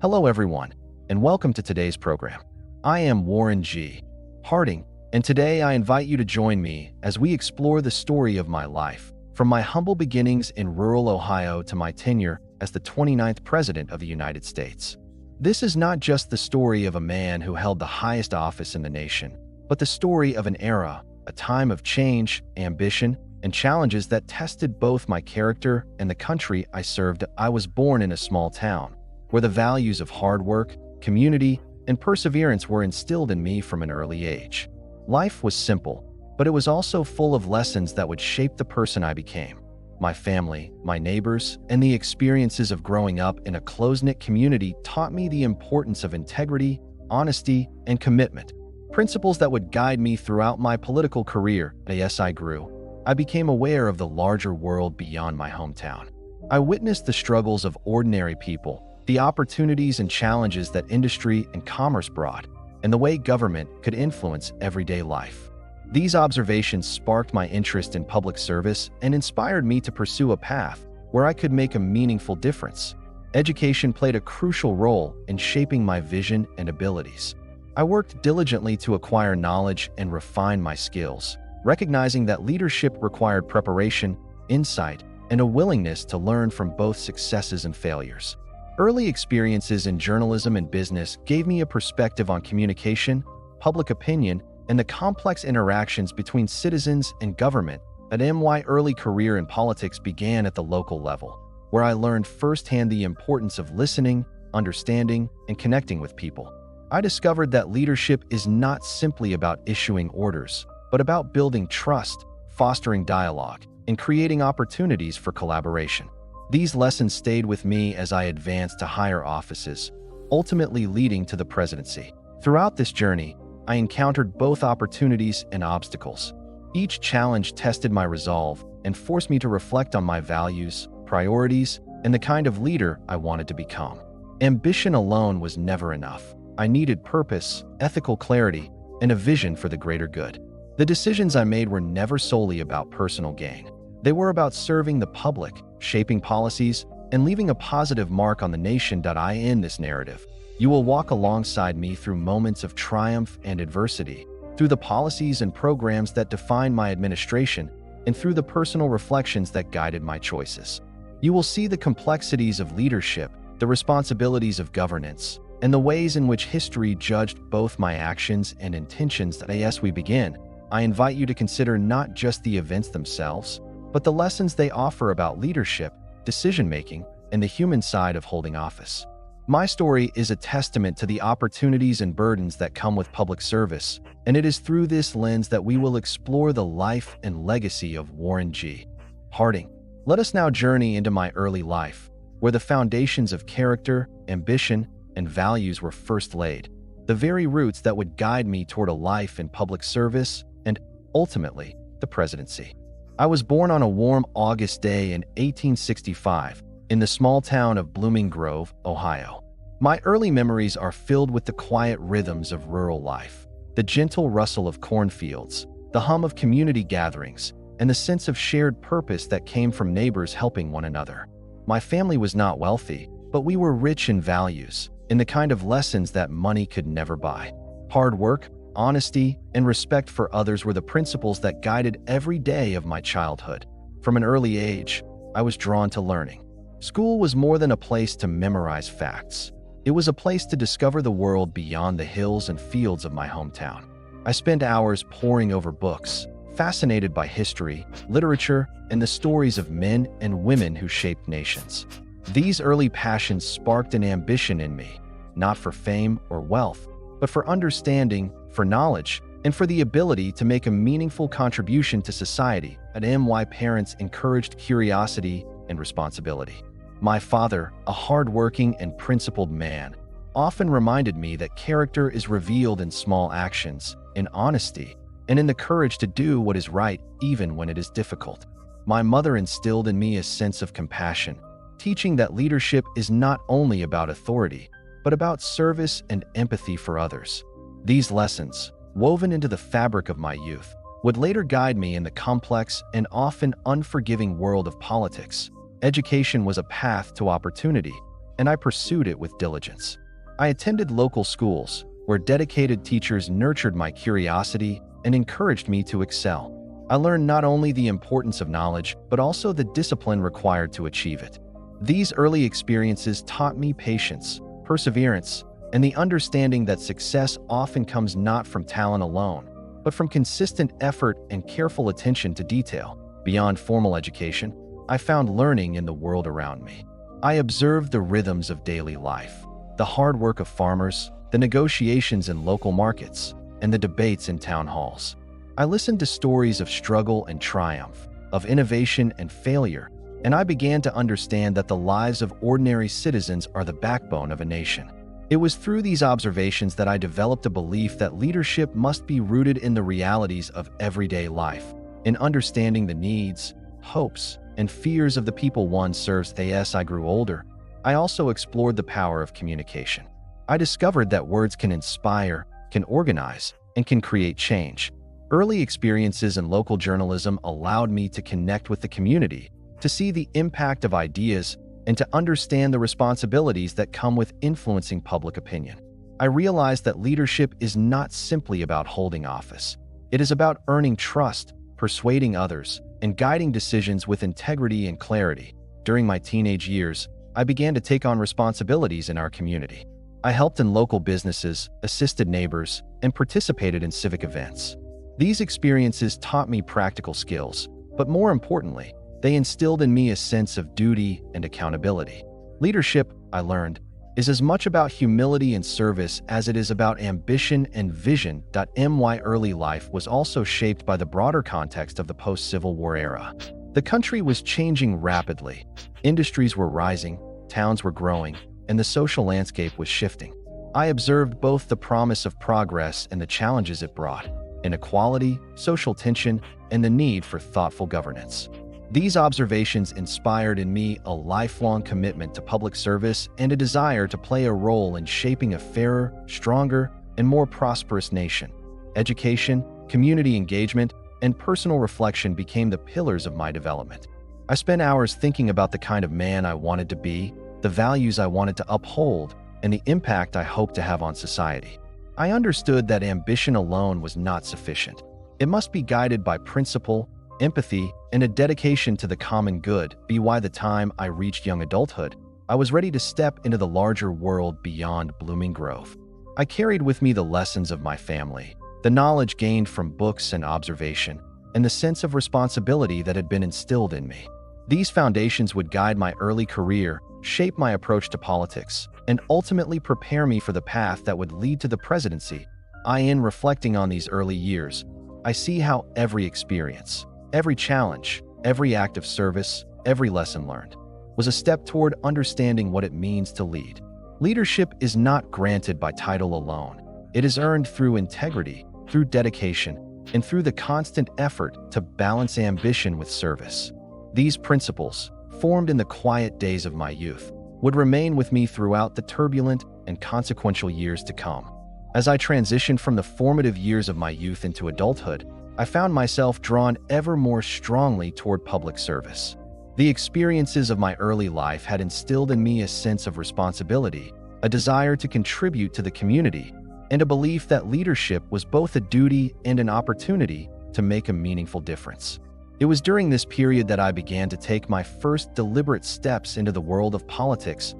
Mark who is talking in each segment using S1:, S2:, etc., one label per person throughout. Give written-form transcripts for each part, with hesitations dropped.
S1: Hello, everyone, and welcome to today's program. I am Warren G. Harding, and today I invite you to join me as we explore the story of my life, from my humble beginnings in rural Ohio to my tenure as the 29th President of the United States. This is not just the story of a man who held the highest office in the nation, but the story of an era, a time of change, ambition, and challenges that tested both my character and the country I served. I was born in a small town, where the values of hard work, community, and perseverance were instilled in me from an early age. Life was simple, but it was also full of lessons that would shape the person I became. My family, my neighbors, and the experiences of growing up in a close-knit community taught me the importance of integrity, honesty, and commitment, principles that would guide me throughout my political career. As I grew, I became aware of the larger world beyond my hometown. I witnessed the struggles of ordinary people, the opportunities and challenges that industry and commerce brought, and the way government could influence everyday life. These observations sparked my interest in public service and inspired me to pursue a path where I could make a meaningful difference. Education played a crucial role in shaping my vision and abilities. I worked diligently to acquire knowledge and refine my skills, recognizing that leadership required preparation, insight, and a willingness to learn from both successes and failures. Early experiences in journalism and business gave me a perspective on communication, public opinion, and the complex interactions between citizens and government. My early career in politics began at the local level, where I learned firsthand the importance of listening, understanding, and connecting with people. I discovered that leadership is not simply about issuing orders, but about building trust, fostering dialogue, and creating opportunities for collaboration. These lessons stayed with me as I advanced to higher offices, ultimately leading to the presidency. Throughout this journey, I encountered both opportunities and obstacles. Each challenge tested my resolve and forced me to reflect on my values, priorities, and the kind of leader I wanted to become. Ambition alone was never enough. I needed purpose, ethical clarity, and a vision for the greater good. The decisions I made were never solely about personal gain. They were about serving the public, shaping policies, and leaving a positive mark on the nation. In this narrative, you will walk alongside me through moments of triumph and adversity, through the policies and programs that defined my administration, and through the personal reflections that guided my choices. You will see the complexities of leadership, the responsibilities of governance, and the ways in which history judged both my actions and intentions. As we begin, I invite you to consider not just the events themselves, but the lessons they offer about leadership, decision-making, and the human side of holding office. My story is a testament to the opportunities and burdens that come with public service, and it is through this lens that we will explore the life and legacy of Warren G. Harding. Let us now journey into my early life, where the foundations of character, ambition, and values were first laid, the very roots that would guide me toward a life in public service and, ultimately, the presidency. I was born on a warm August day in 1865 in the small town of Blooming Grove, Ohio. My early memories are filled with the quiet rhythms of rural life, the gentle rustle of cornfields, the hum of community gatherings, and the sense of shared purpose that came from neighbors helping one another. My family was not wealthy, but we were rich in values, in the kind of lessons that money could never buy. Hard work, honesty, and respect for others were the principles that guided every day of my childhood. From an early age, I was drawn to learning. School was more than a place to memorize facts. It was a place to discover the world beyond the hills and fields of my hometown. I spent hours poring over books, fascinated by history, literature, and the stories of men and women who shaped nations. These early passions sparked an ambition in me, not for fame or wealth, but for understanding, for knowledge, and for the ability to make a meaningful contribution to society. My parents encouraged curiosity and responsibility. My father, a hard-working and principled man, often reminded me that character is revealed in small actions, in honesty, and in the courage to do what is right even when it is difficult. My mother instilled in me a sense of compassion, teaching that leadership is not only about authority, but about service and empathy for others. These lessons, woven into the fabric of my youth, would later guide me in the complex and often unforgiving world of politics. Education was a path to opportunity, and I pursued it with diligence. I attended local schools, where dedicated teachers nurtured my curiosity and encouraged me to excel. I learned not only the importance of knowledge, but also the discipline required to achieve it. These early experiences taught me patience, perseverance, and the understanding that success often comes not from talent alone, but from consistent effort and careful attention to detail. Beyond formal education, I found learning in the world around me. I observed the rhythms of daily life, the hard work of farmers, the negotiations in local markets, and the debates in town halls. I listened to stories of struggle and triumph, of innovation and failure, and I began to understand that the lives of ordinary citizens are the backbone of a nation. It was through these observations that I developed a belief that leadership must be rooted in the realities of everyday life, in understanding the needs, hopes, and fears of the people one serves. As I grew older, I also explored the power of communication. I discovered that words can inspire, can organize, and can create change. Early experiences in local journalism allowed me to connect with the community, to see the impact of ideas, and to understand the responsibilities that come with influencing public opinion. I realized that leadership is not simply about holding office. It is about earning trust, persuading others, and guiding decisions with integrity and clarity. During my teenage years, I began to take on responsibilities in our community. I helped in local businesses, assisted neighbors, and participated in civic events. These experiences taught me practical skills, but more importantly, they instilled in me a sense of duty and accountability. Leadership, I learned, is as much about humility and service as it is about ambition and vision. My early life was also shaped by the broader context of the post-Civil War era. The country was changing rapidly. Industries were rising, towns were growing, and the social landscape was shifting. I observed both the promise of progress and the challenges it brought: inequality, social tension, and the need for thoughtful governance. These observations inspired in me a lifelong commitment to public service and a desire to play a role in shaping a fairer, stronger, and more prosperous nation. Education, community engagement, and personal reflection became the pillars of my development. I spent hours thinking about the kind of man I wanted to be, the values I wanted to uphold, and the impact I hoped to have on society. I understood that ambition alone was not sufficient. It must be guided by principle, empathy, and a dedication to the common good. By the time I reached young adulthood, I was ready to step into the larger world beyond Blooming Grove. I carried with me the lessons of my family, the knowledge gained from books and observation, and the sense of responsibility that had been instilled in me. These foundations would guide my early career, shape my approach to politics, and ultimately prepare me for the path that would lead to the presidency. In reflecting on these early years, I see how every experience, every challenge, every act of service, every lesson learned, was a step toward understanding what it means to lead. Leadership is not granted by title alone. It is earned through integrity, through dedication, and through the constant effort to balance ambition with service. These principles, formed in the quiet days of my youth, would remain with me throughout the turbulent and consequential years to come. As I transitioned from the formative years of my youth into adulthood, I found myself drawn ever more strongly toward public service. The experiences of my early life had instilled in me a sense of responsibility, a desire to contribute to the community, and a belief that leadership was both a duty and an opportunity to make a meaningful difference. It was during this period that I began to take my first deliberate steps into the world of politics.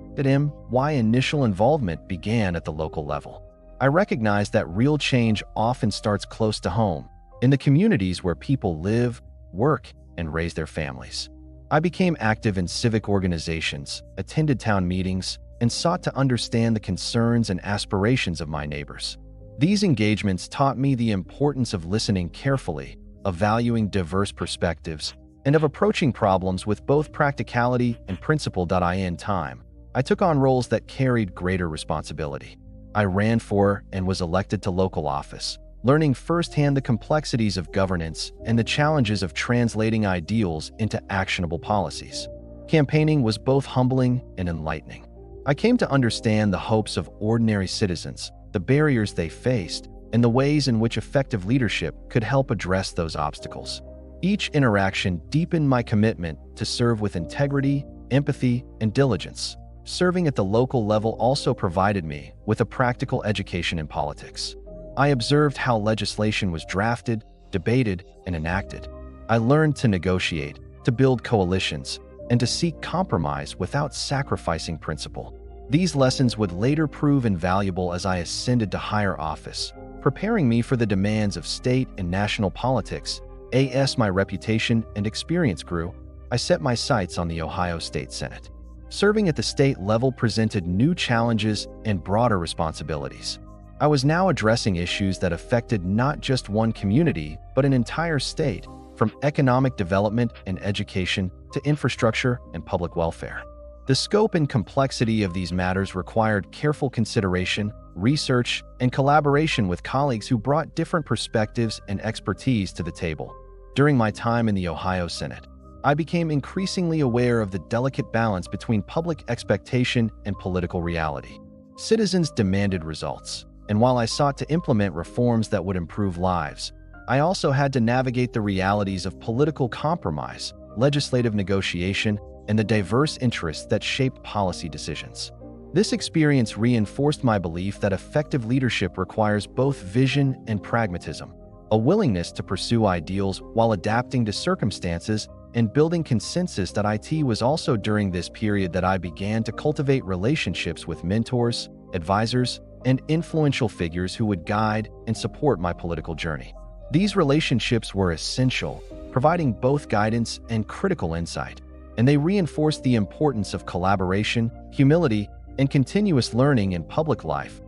S1: My initial involvement began at the local level. I recognized that real change often starts close to home, in the communities where people live, work, and raise their families. I became active in civic organizations, attended town meetings, and sought to understand the concerns and aspirations of my neighbors. These engagements taught me the importance of listening carefully, of valuing diverse perspectives, and of approaching problems with both practicality and principle. In time, I took on roles that carried greater responsibility. I ran for and was elected to local office, learning firsthand the complexities of governance and the challenges of translating ideals into actionable policies. Campaigning was both humbling and enlightening. I came to understand the hopes of ordinary citizens, the barriers they faced, and the ways in which effective leadership could help address those obstacles. Each interaction deepened my commitment to serve with integrity, empathy, and diligence. serving at the local level also provided me with a practical education in politics. I observed how legislation was drafted, debated, and enacted. I learned to negotiate, to build coalitions, and to seek compromise without sacrificing principle. These lessons would later prove invaluable as I ascended to higher office, preparing me for the demands of state and national politics. As my reputation and experience grew, I set my sights on the Ohio State Senate. Serving at the state level presented new challenges and broader responsibilities. I was now addressing issues that affected not just one community, but an entire state, from economic development and education to infrastructure and public welfare. The scope and complexity of these matters required careful consideration, research, and collaboration with colleagues who brought different perspectives and expertise to the table. During my time in the Ohio Senate, I became increasingly aware of the delicate balance between public expectation and political reality. Citizens demanded results, and while I sought to implement reforms that would improve lives, I also had to navigate the realities of political compromise, legislative negotiation, and the diverse interests that shaped policy decisions. This experience reinforced my belief that effective leadership requires both vision and pragmatism, a willingness to pursue ideals while adapting to circumstances and building consensus. That it was also during this period that I began to cultivate relationships with mentors, advisors, and influential figures who would guide and support my political journey. These relationships were essential, providing both guidance and critical insight, and they reinforced the importance of collaboration, humility, and continuous learning in public life.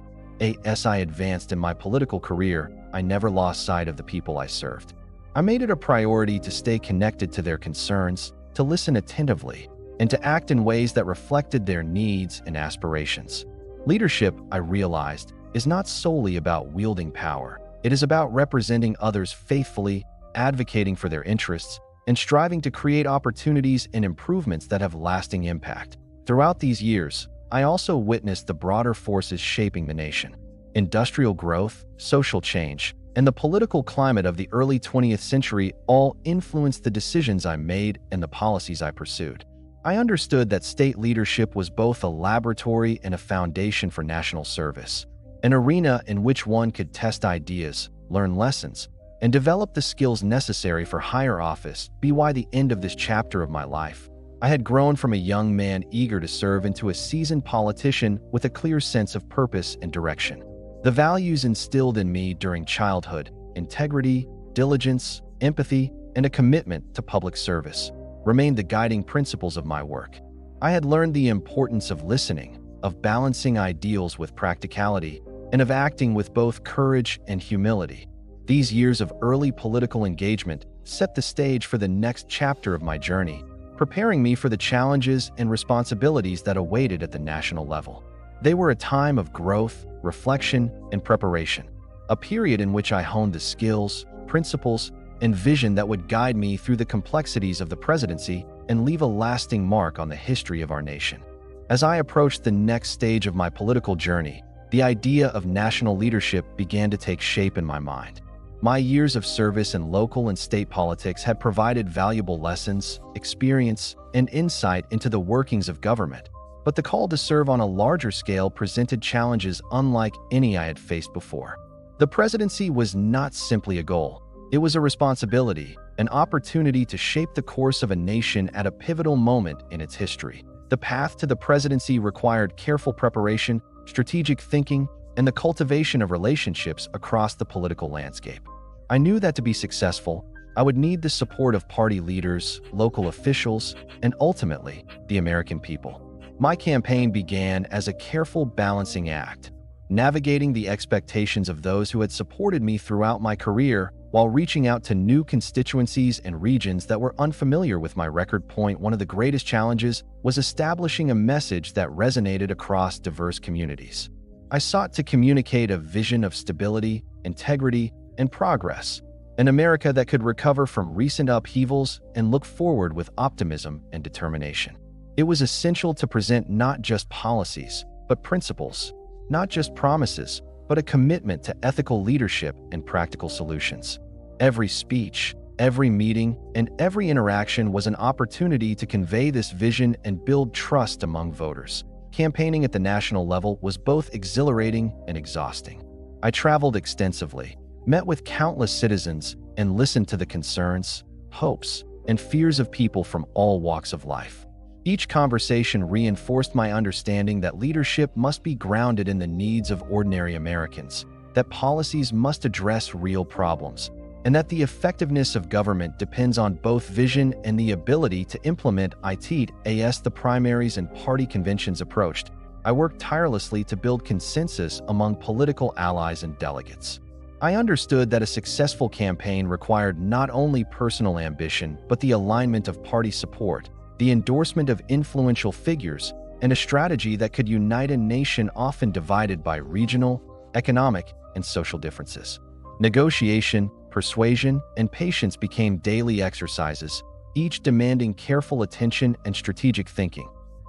S1: As I advanced in my political career, I never lost sight of the people I served. I made it a priority to stay connected to their concerns, to listen attentively, and to act in ways that reflected their needs and aspirations. Leadership, I realized, is not solely about wielding power. It is about representing others faithfully, advocating for their interests, and striving to create opportunities and improvements that have lasting impact. Throughout these years, I also witnessed the broader forces shaping the nation. Industrial growth, social change, and the political climate of the early 20th century all influenced the decisions I made and the policies I pursued. I understood that state leadership was both a laboratory and a foundation for national service, an arena in which one could test ideas, learn lessons, and develop the skills necessary for higher office. By the end of this chapter of my life, I had grown from a young man eager to serve into a seasoned politician with a clear sense of purpose and direction. The values instilled in me during childhood, integrity, diligence, empathy, and a commitment to public service, remained the guiding principles of my work. I had learned the importance of listening, of balancing ideals with practicality, and of acting with both courage and humility. These years of early political engagement set the stage for the next chapter of my journey, preparing me for the challenges and responsibilities that awaited at the national level. They were a time of growth, reflection, and preparation, a period in which I honed the skills, principles, and vision that would guide me through the complexities of the presidency and leave a lasting mark on the history of our nation. As I approached the next stage of my political journey, the idea of national leadership began to take shape in my mind. My years of service in local and state politics had provided valuable lessons, experience, and insight into the workings of government, but the call to serve on a larger scale presented challenges unlike any I had faced before. The presidency was not simply a goal. It was a responsibility, an opportunity to shape the course of a nation at a pivotal moment in its history. The path to the presidency required careful preparation, strategic thinking, and the cultivation of relationships across the political landscape. I knew that to be successful, I would need the support of party leaders, local officials, and ultimately, the American people. My campaign began as a careful balancing act, navigating the expectations of those who had supported me throughout my career while reaching out to new constituencies and regions that were unfamiliar with my record. One of the greatest challenges was establishing a message that resonated across diverse communities. I sought to communicate a vision of stability, integrity, and progress, an America that could recover from recent upheavals and look forward with optimism and determination. It was essential to present not just policies, but principles, not just promises, but a commitment to ethical leadership and practical solutions. Every speech, every meeting, and every interaction was an opportunity to convey this vision and build trust among voters. campaigning at the national level was both exhilarating and exhausting. I traveled extensively, met with countless citizens, and listened to the concerns, hopes, and fears of people from all walks of life. Each conversation reinforced my understanding that leadership must be grounded in the needs of ordinary Americans, that policies must address real problems, and that the effectiveness of government depends on both vision and the ability to implement it. As the primaries and party conventions approached, I worked tirelessly to build consensus among political allies and delegates. I understood that a successful campaign required not only personal ambition, but the alignment of party support, the endorsement of influential figures, and a strategy that could unite a nation often divided by regional, economic, and social differences. Negotiation, persuasion, and patience became daily exercises, each demanding careful attention and strategic thinking.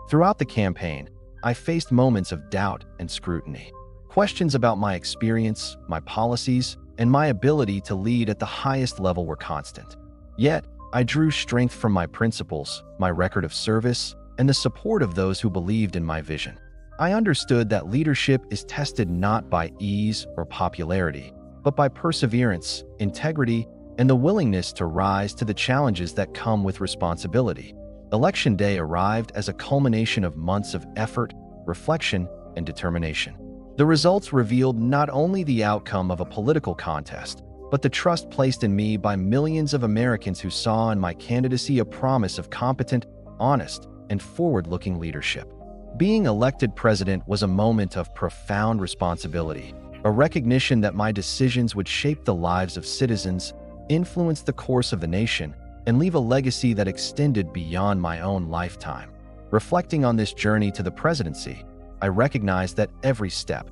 S1: Throughout the campaign, I faced moments of doubt and scrutiny. Questions about my experience, my policies, and my ability to lead at the highest level were constant. Yet, I drew strength from my principles, my record of service, and the support of those who believed in my vision. I understood that leadership is tested not by ease or popularity, but by perseverance, integrity, and the willingness to rise to the challenges that come with responsibility. Election day arrived as a culmination of months of effort, reflection, and determination. The results revealed not only the outcome of a political contest, but the trust placed in me by millions of Americans who saw in my candidacy a promise of competent, honest, and forward-looking leadership. Being elected president was a moment of profound responsibility, a recognition that my decisions would shape the lives of citizens, influence the course of the nation, and leave a legacy that extended beyond my own lifetime. Reflecting on this journey to the presidency, I recognized that every step,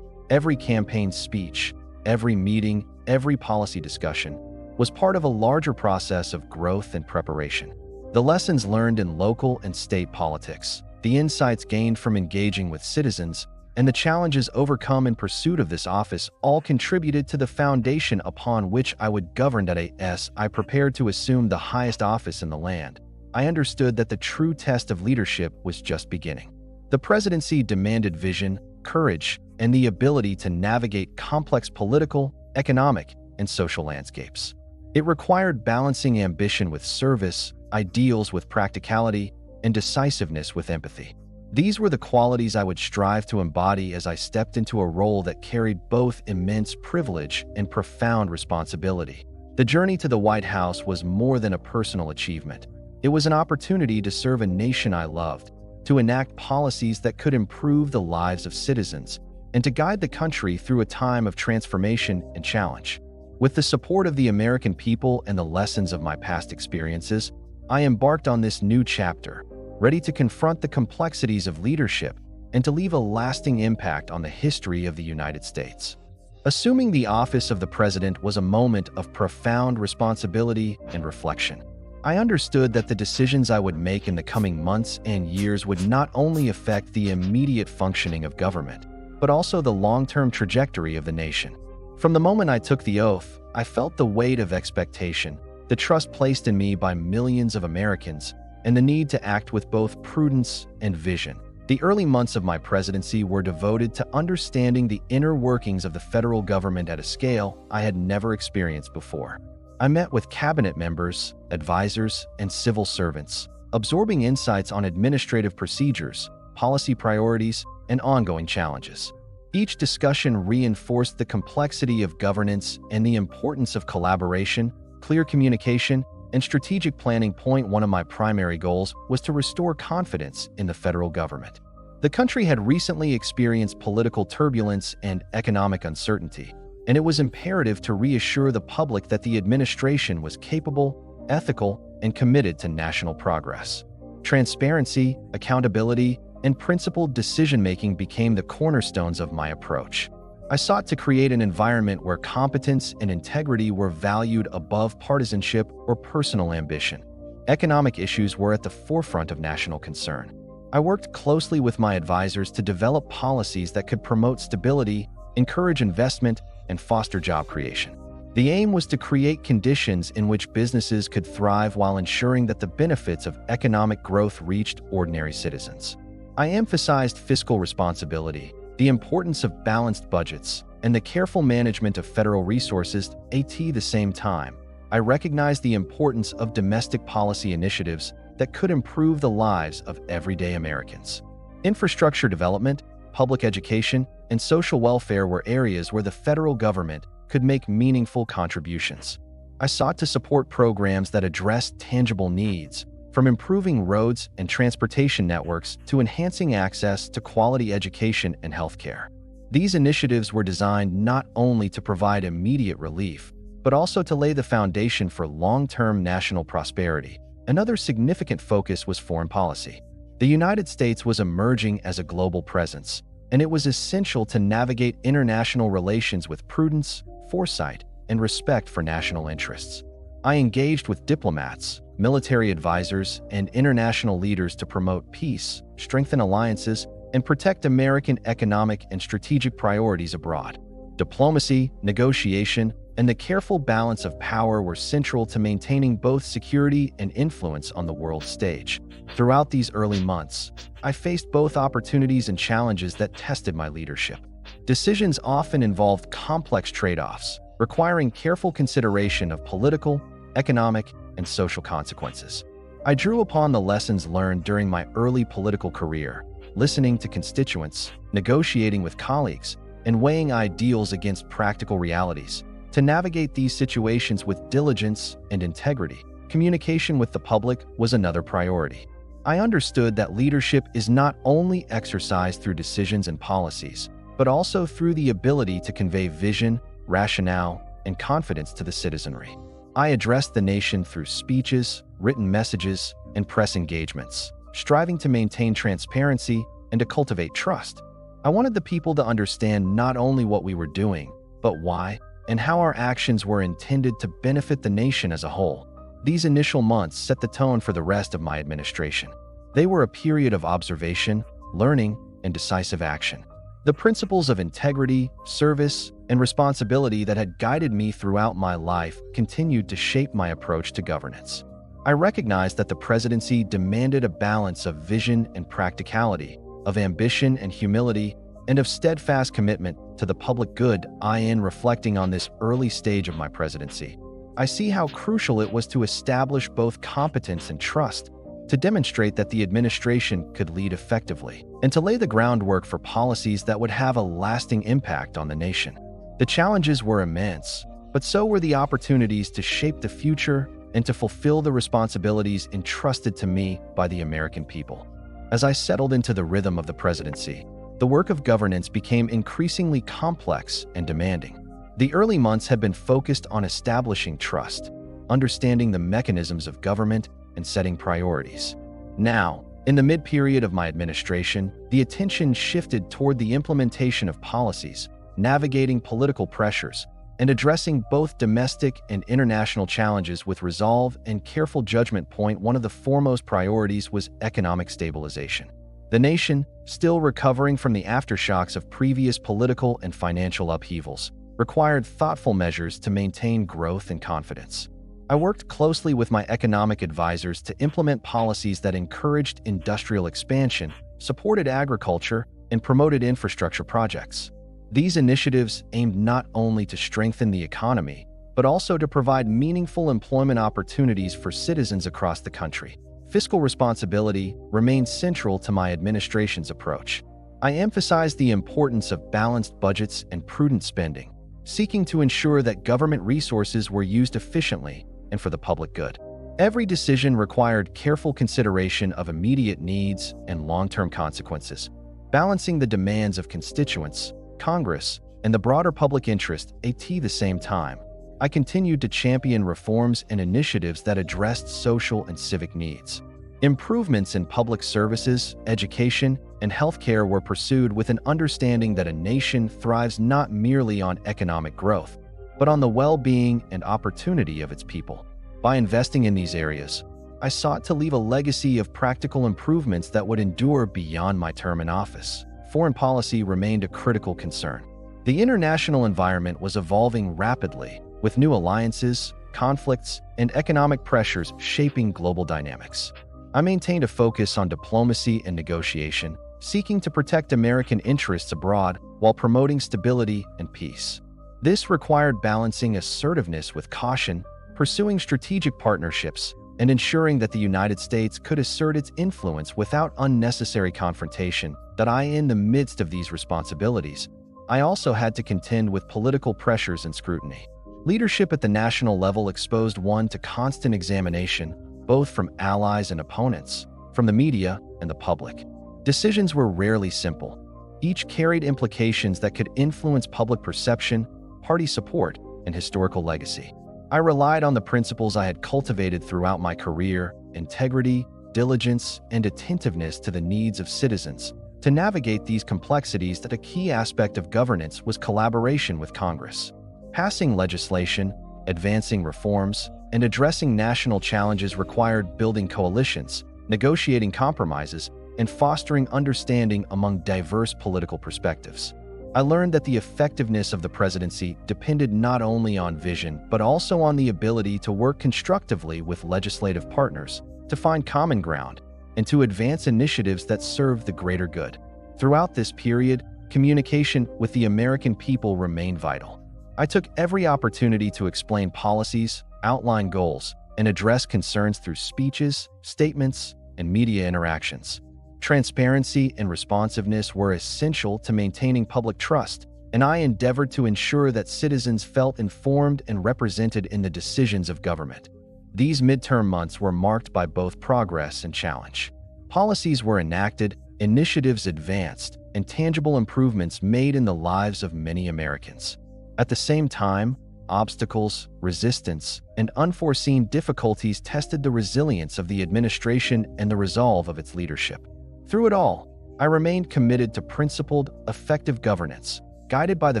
S1: every campaign speech, every meeting, every policy discussion was part of a larger process of growth and preparation. The lessons learned in local and state politics, the insights gained from engaging with citizens, and the challenges overcome in pursuit of this office all contributed to the foundation upon which I would govern. As I prepared to assume the highest office in the land, I understood that the true test of leadership was just beginning. The presidency demanded vision, courage, and the ability to navigate complex political, economic, and social landscapes. It required balancing ambition with service, ideals with practicality, and decisiveness with empathy. These were the qualities I would strive to embody as I stepped into a role that carried both immense privilege and profound responsibility. The journey to the White House was more than a personal achievement. It was an opportunity to serve a nation I loved, to enact policies that could improve the lives of citizens, and to guide the country through a time of transformation and challenge. With the support of the American people and the lessons of my past experiences, I embarked on this new chapter, ready to confront the complexities of leadership and to leave a lasting impact on the history of the United States. Assuming the office of the president was a moment of profound responsibility and reflection. I understood that the decisions I would make in the coming months and years would not only affect the immediate functioning of government, but also the long-term trajectory of the nation. From the moment I took the oath, I felt the weight of expectation, the trust placed in me by millions of Americans, and the need to act with both prudence and vision. The early months of my presidency were devoted to understanding the inner workings of the federal government at a scale I had never experienced before. I met with cabinet members, advisors, and civil servants, absorbing insights on administrative procedures, policy priorities, and ongoing challenges. Each discussion reinforced the complexity of governance and the importance of collaboration, clear communication, and strategic planning. One of my primary goals was to restore confidence in the federal government. The country had recently experienced political turbulence and economic uncertainty, and it was imperative to reassure the public that the administration was capable, ethical, and committed to national progress. Transparency, accountability, and principled decision-making became the cornerstones of my approach. I sought to create an environment where competence and integrity were valued above partisanship or personal ambition. Economic issues were at the forefront of national concern. I worked closely with my advisors to develop policies that could promote stability, encourage investment, and foster job creation. The aim was to create conditions in which businesses could thrive while ensuring that the benefits of economic growth reached ordinary citizens. I emphasized fiscal responsibility, the importance of balanced budgets, and the careful management of federal resources. At the same time, I recognized the importance of domestic policy initiatives that could improve the lives of everyday Americans. Infrastructure development, public education, and social welfare were areas where the federal government could make meaningful contributions. I sought to support programs that addressed tangible needs, from improving roads and transportation networks to enhancing access to quality education and healthcare. These initiatives were designed not only to provide immediate relief, but also to lay the foundation for long-term national prosperity. Another significant focus was foreign policy. The United States was emerging as a global presence, and it was essential to navigate international relations with prudence, foresight, and respect for national interests. I engaged with diplomats, military advisors, and international leaders to promote peace, strengthen alliances, and protect American economic and strategic priorities abroad. Diplomacy, negotiation, and the careful balance of power were central to maintaining both security and influence on the world stage. Throughout these early months, I faced both opportunities and challenges that tested my leadership. Decisions often involved complex trade-offs, requiring careful consideration of political, economic, and social consequences. I drew upon the lessons learned during my early political career, listening to constituents, negotiating with colleagues, and weighing ideals against practical realities. To navigate these situations with diligence and integrity, communication with the public was another priority. I understood that leadership is not only exercised through decisions and policies, but also through the ability to convey vision, rationale, and confidence to the citizenry. I addressed the nation through speeches, written messages, and press engagements, striving to maintain transparency and to cultivate trust. I wanted the people to understand not only what we were doing, but why and how our actions were intended to benefit the nation as a whole. These initial months set the tone for the rest of my administration. They were a period of observation, learning, and decisive action. The principles of integrity, service, and responsibility that had guided me throughout my life continued to shape my approach to governance. I recognized that the presidency demanded a balance of vision and practicality, of ambition and humility, and of steadfast commitment to the public good. In reflecting on this early stage of my presidency, I see how crucial it was to establish both competence and trust, to demonstrate that the administration could lead effectively, and to lay the groundwork for policies that would have a lasting impact on the nation. The challenges were immense, but so were the opportunities to shape the future and to fulfill the responsibilities entrusted to me by the American people. As I settled into the rhythm of the presidency, the work of governance became increasingly complex and demanding. The early months had been focused on establishing trust, understanding the mechanisms of government, and setting priorities. Now, in the mid-period of my administration, the attention shifted toward the implementation of policies, navigating political pressures, and addressing both domestic and international challenges with resolve and careful judgment. One of the foremost priorities was economic stabilization. The nation, still recovering from the aftershocks of previous political and financial upheavals, required thoughtful measures to maintain growth and confidence. I worked closely with my economic advisors to implement policies that encouraged industrial expansion, supported agriculture, and promoted infrastructure projects. These initiatives aimed not only to strengthen the economy, but also to provide meaningful employment opportunities for citizens across the country. Fiscal responsibility remained central to my administration's approach. I emphasized the importance of balanced budgets and prudent spending, seeking to ensure that government resources were used efficiently and for the public good. Every decision required careful consideration of immediate needs and long-term consequences, balancing the demands of constituents, Congress, and the broader public interest. At the same time, I continued to champion reforms and initiatives that addressed social and civic needs. Improvements in public services, education, and healthcare were pursued with an understanding that a nation thrives not merely on economic growth, but on the well-being and opportunity of its people. By investing in these areas, I sought to leave a legacy of practical improvements that would endure beyond my term in office. Foreign policy remained a critical concern. The international environment was evolving rapidly, with new alliances, conflicts, and economic pressures shaping global dynamics. I maintained a focus on diplomacy and negotiation, seeking to protect American interests abroad while promoting stability and peace. This required balancing assertiveness with caution, pursuing strategic partnerships, and ensuring that the United States could assert its influence without unnecessary confrontation. In the midst of these responsibilities, I also had to contend with political pressures and scrutiny. Leadership at the national level exposed one to constant examination, both from allies and opponents, from the media and the public. Decisions were rarely simple. Each carried implications that could influence public perception, party support, and historical legacy. I relied on the principles I had cultivated throughout my career: integrity, diligence, and attentiveness to the needs of citizens. To navigate these complexities, that a key aspect of governance was collaboration with Congress. Passing legislation, advancing reforms, and addressing national challenges required building coalitions, negotiating compromises, and fostering understanding among diverse political perspectives. I learned that the effectiveness of the presidency depended not only on vision, but also on the ability to work constructively with legislative partners, to find common ground, and to advance initiatives that serve the greater good. Throughout this period, communication with the American people remained vital. I took every opportunity to explain policies, outline goals, and address concerns through speeches, statements, and media interactions. Transparency and responsiveness were essential to maintaining public trust, and I endeavored to ensure that citizens felt informed and represented in the decisions of government. These midterm months were marked by both progress and challenge. Policies were enacted, initiatives advanced, and tangible improvements made in the lives of many Americans. At the same time, obstacles, resistance, and unforeseen difficulties tested the resilience of the administration and the resolve of its leadership. Through it all, I remained committed to principled, effective governance, guided by the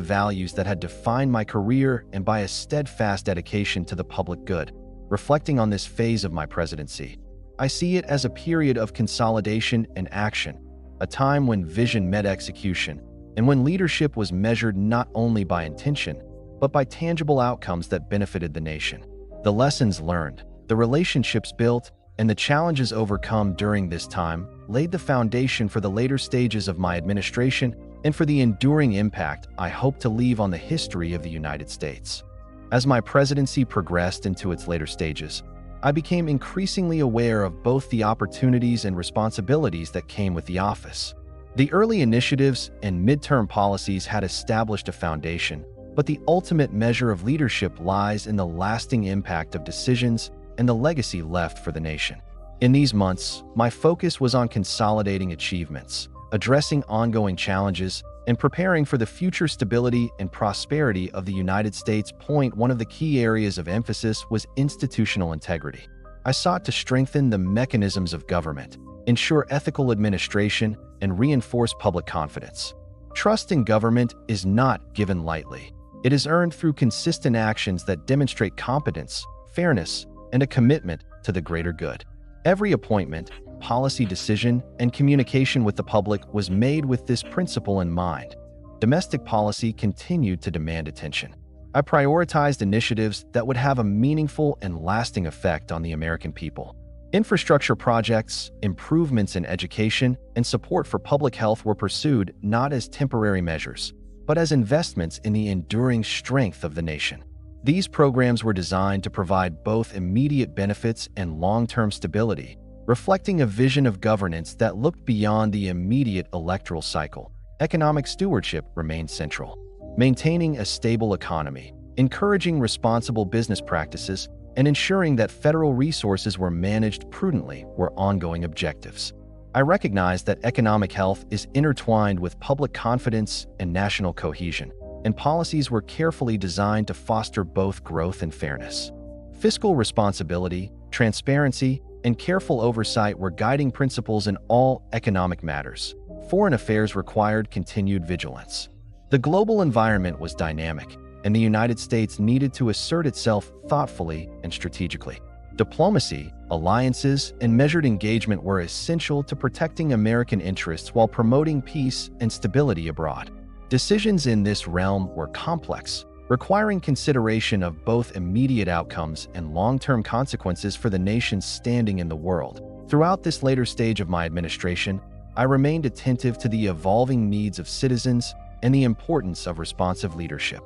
S1: values that had defined my career and by a steadfast dedication to the public good. Reflecting on this phase of my presidency, I see it as a period of consolidation and action, a time when vision met execution, and when leadership was measured not only by intention, but by tangible outcomes that benefited the nation. The lessons learned, the relationships built, and the challenges overcome during this time laid the foundation for the later stages of my administration and for the enduring impact I hope to leave on the history of the United States. As my presidency progressed into its later stages, I became increasingly aware of both the opportunities and responsibilities that came with the office. The early initiatives and midterm policies had established a foundation, but the ultimate measure of leadership lies in the lasting impact of decisions and the legacy left for the nation. In these months, my focus was on consolidating achievements, addressing ongoing challenges, and preparing for the future stability and prosperity of the United States. One of the key areas of emphasis was institutional integrity. I sought to strengthen the mechanisms of government, ensure ethical administration, and reinforce public confidence. Trust in government is not given lightly. It is earned through consistent actions that demonstrate competence, fairness, and a commitment to the greater good. Every appointment, policy decision, and communication with the public was made with this principle in mind. Domestic policy continued to demand attention. I prioritized initiatives that would have a meaningful and lasting effect on the American people. Infrastructure projects, improvements in education, and support for public health were pursued not as temporary measures, but as investments in the enduring strength of the nation. These programs were designed to provide both immediate benefits and long-term stability, reflecting a vision of governance that looked beyond the immediate electoral cycle. Economic stewardship remained central. Maintaining a stable economy, encouraging responsible business practices, and ensuring that federal resources were managed prudently were ongoing objectives. I recognize that economic health is intertwined with public confidence and national cohesion, and policies were carefully designed to foster both growth and fairness. Fiscal responsibility, transparency, and careful oversight were guiding principles in all economic matters. Foreign affairs required continued vigilance. The global environment was dynamic, and the United States needed to assert itself thoughtfully and strategically. Diplomacy, alliances, and measured engagement were essential to protecting American interests while promoting peace and stability abroad. Decisions in this realm were complex, requiring consideration of both immediate outcomes and long-term consequences for the nation's standing in the world. Throughout this later stage of my administration, I remained attentive to the evolving needs of citizens and the importance of responsive leadership.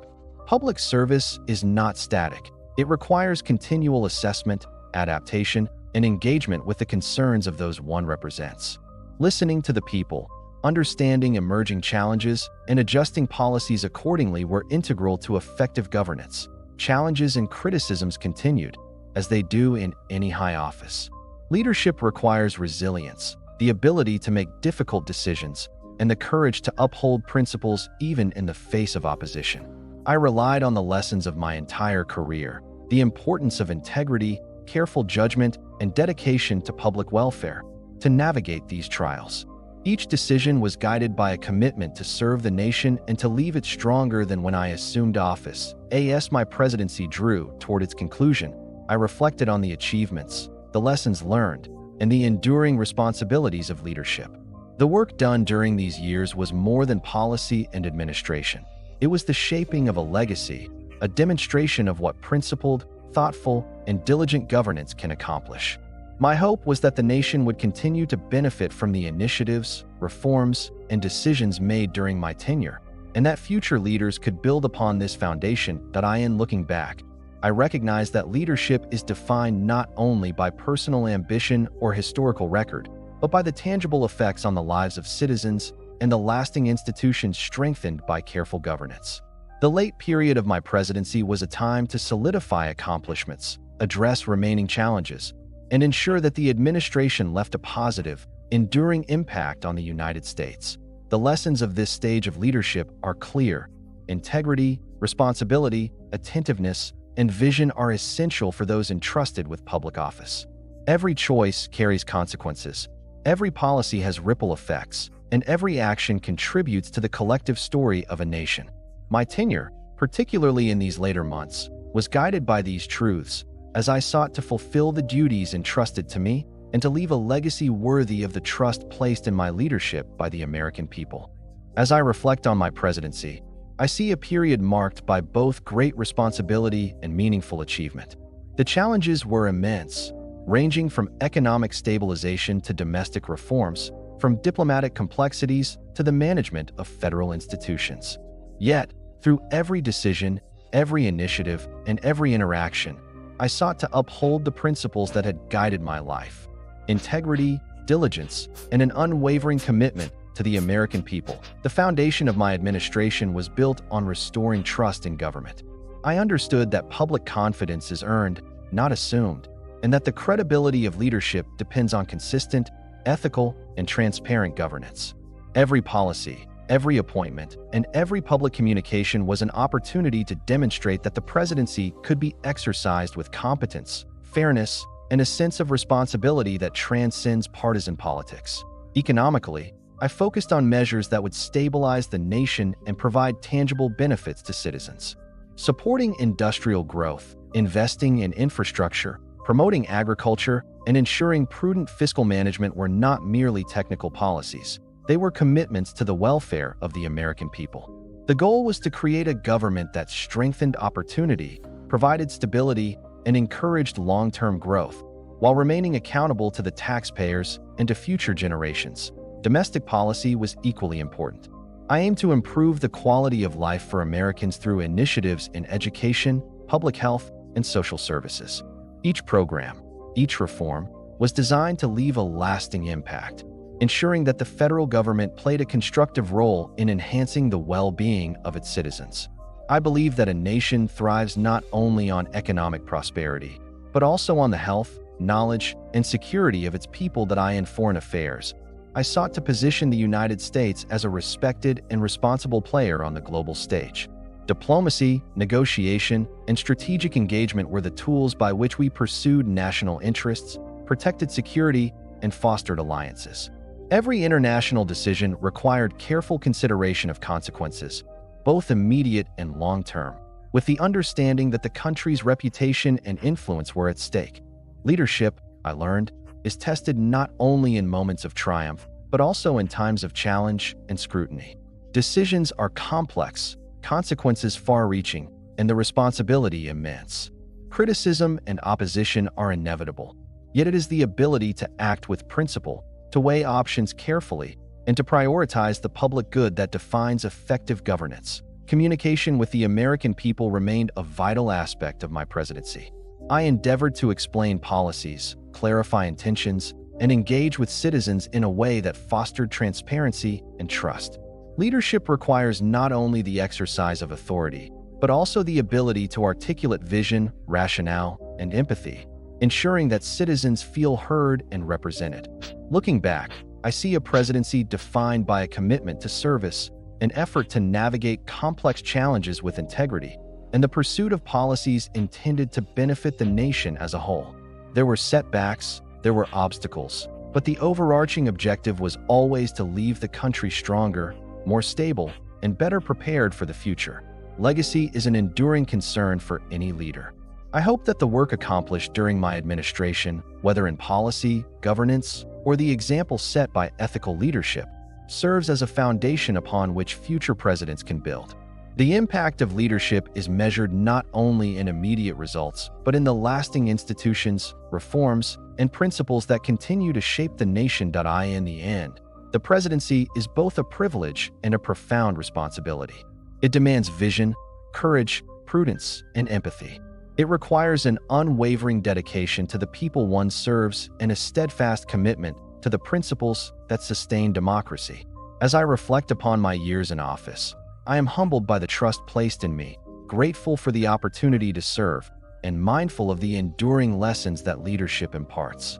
S1: Public service is not static. It requires continual assessment, adaptation, and engagement with the concerns of those one represents. Listening to the people, understanding emerging challenges, and adjusting policies accordingly were integral to effective governance. Challenges and criticisms continued, as they do in any high office. Leadership requires resilience, the ability to make difficult decisions, and the courage to uphold principles even in the face of opposition. I relied on the lessons of my entire career, the importance of integrity, careful judgment, and dedication to public welfare, to navigate these trials. Each decision was guided by a commitment to serve the nation and to leave it stronger than when I assumed office. As my presidency drew toward its conclusion, I reflected on the achievements, the lessons learned, and the enduring responsibilities of leadership. The work done during these years was more than policy and administration. It was the shaping of a legacy, a demonstration of what principled, thoughtful, and diligent governance can accomplish. My hope was that the nation would continue to benefit from the initiatives, reforms, and decisions made during my tenure, and that future leaders could build upon this foundation that looking back, I recognize that leadership is defined not only by personal ambition or historical record, but by the tangible effects on the lives of citizens and the lasting institutions strengthened by careful governance. The late period of my presidency was a time to solidify accomplishments, address remaining challenges, and ensure that the administration left a positive, enduring impact on the United States. The lessons of this stage of leadership are clear. Integrity, responsibility, attentiveness, and vision are essential for those entrusted with public office. Every choice carries consequences. Every policy has ripple effects, and every action contributes to the collective story of a nation. My tenure, particularly in these later months, was guided by these truths, as I sought to fulfill the duties entrusted to me and to leave a legacy worthy of the trust placed in my leadership by the American people. As I reflect on my presidency, I see a period marked by both great responsibility and meaningful achievement. The challenges were immense, ranging from economic stabilization to domestic reforms, from diplomatic complexities to the management of federal institutions. Yet, through every decision, every initiative, and every interaction, I sought to uphold the principles that had guided my life: integrity, diligence, and an unwavering commitment to the American people. The foundation of my administration was built on restoring trust in government. I understood that public confidence is earned, not assumed, and that the credibility of leadership depends on consistent, ethical, and transparent governance. Every policy, every appointment, and every public communication was an opportunity to demonstrate that the presidency could be exercised with competence, fairness, and a sense of responsibility that transcends partisan politics. Economically, I focused on measures that would stabilize the nation and provide tangible benefits to citizens. Supporting industrial growth, investing in infrastructure, promoting agriculture, and ensuring prudent fiscal management were not merely technical policies. They were commitments to the welfare of the American people. The goal was to create a government that strengthened opportunity, provided stability, and encouraged long-term growth, while remaining accountable to the taxpayers and to future generations. Domestic policy was equally important. I aimed to improve the quality of life for Americans through initiatives in education, public health, and social services. Each program, each reform, was designed to leave a lasting impact, ensuring that the federal government played a constructive role in enhancing the well-being of its citizens. I believe that a nation thrives not only on economic prosperity, but also on the health, knowledge, and security of its people. In foreign affairs, I sought to position the United States as a respected and responsible player on the global stage. Diplomacy, negotiation, and strategic engagement were the tools by which we pursued national interests, protected security, and fostered alliances. Every international decision required careful consideration of consequences, both immediate and long-term, with the understanding that the country's reputation and influence were at stake. Leadership, I learned, is tested not only in moments of triumph, but also in times of challenge and scrutiny. Decisions are complex, consequences far-reaching, and the responsibility immense. Criticism and opposition are inevitable. Yet it is the ability to act with principle, to weigh options carefully, and to prioritize the public good that defines effective governance. Communication with the American people remained a vital aspect of my presidency. I endeavored to explain policies, clarify intentions, and engage with citizens in a way that fostered transparency and trust. Leadership requires not only the exercise of authority, but also the ability to articulate vision, rationale, and empathy, ensuring that citizens feel heard and represented. Looking back, I see a presidency defined by a commitment to service, an effort to navigate complex challenges with integrity, and the pursuit of policies intended to benefit the nation as a whole. There were setbacks, there were obstacles, but the overarching objective was always to leave the country stronger, more stable, and better prepared for the future. Legacy is an enduring concern for any leader. I hope that the work accomplished during my administration, whether in policy, governance, or the example set by ethical leadership, serves as a foundation upon which future presidents can build. The impact of leadership is measured not only in immediate results, but in the lasting institutions, reforms, and principles that continue to shape the nation. In the end, the presidency is both a privilege and a profound responsibility. It demands vision, courage, prudence, and empathy. It requires an unwavering dedication to the people one serves and a steadfast commitment to the principles that sustain democracy. As I reflect upon my years in office, I am humbled by the trust placed in me, grateful for the opportunity to serve, and mindful of the enduring lessons that leadership imparts.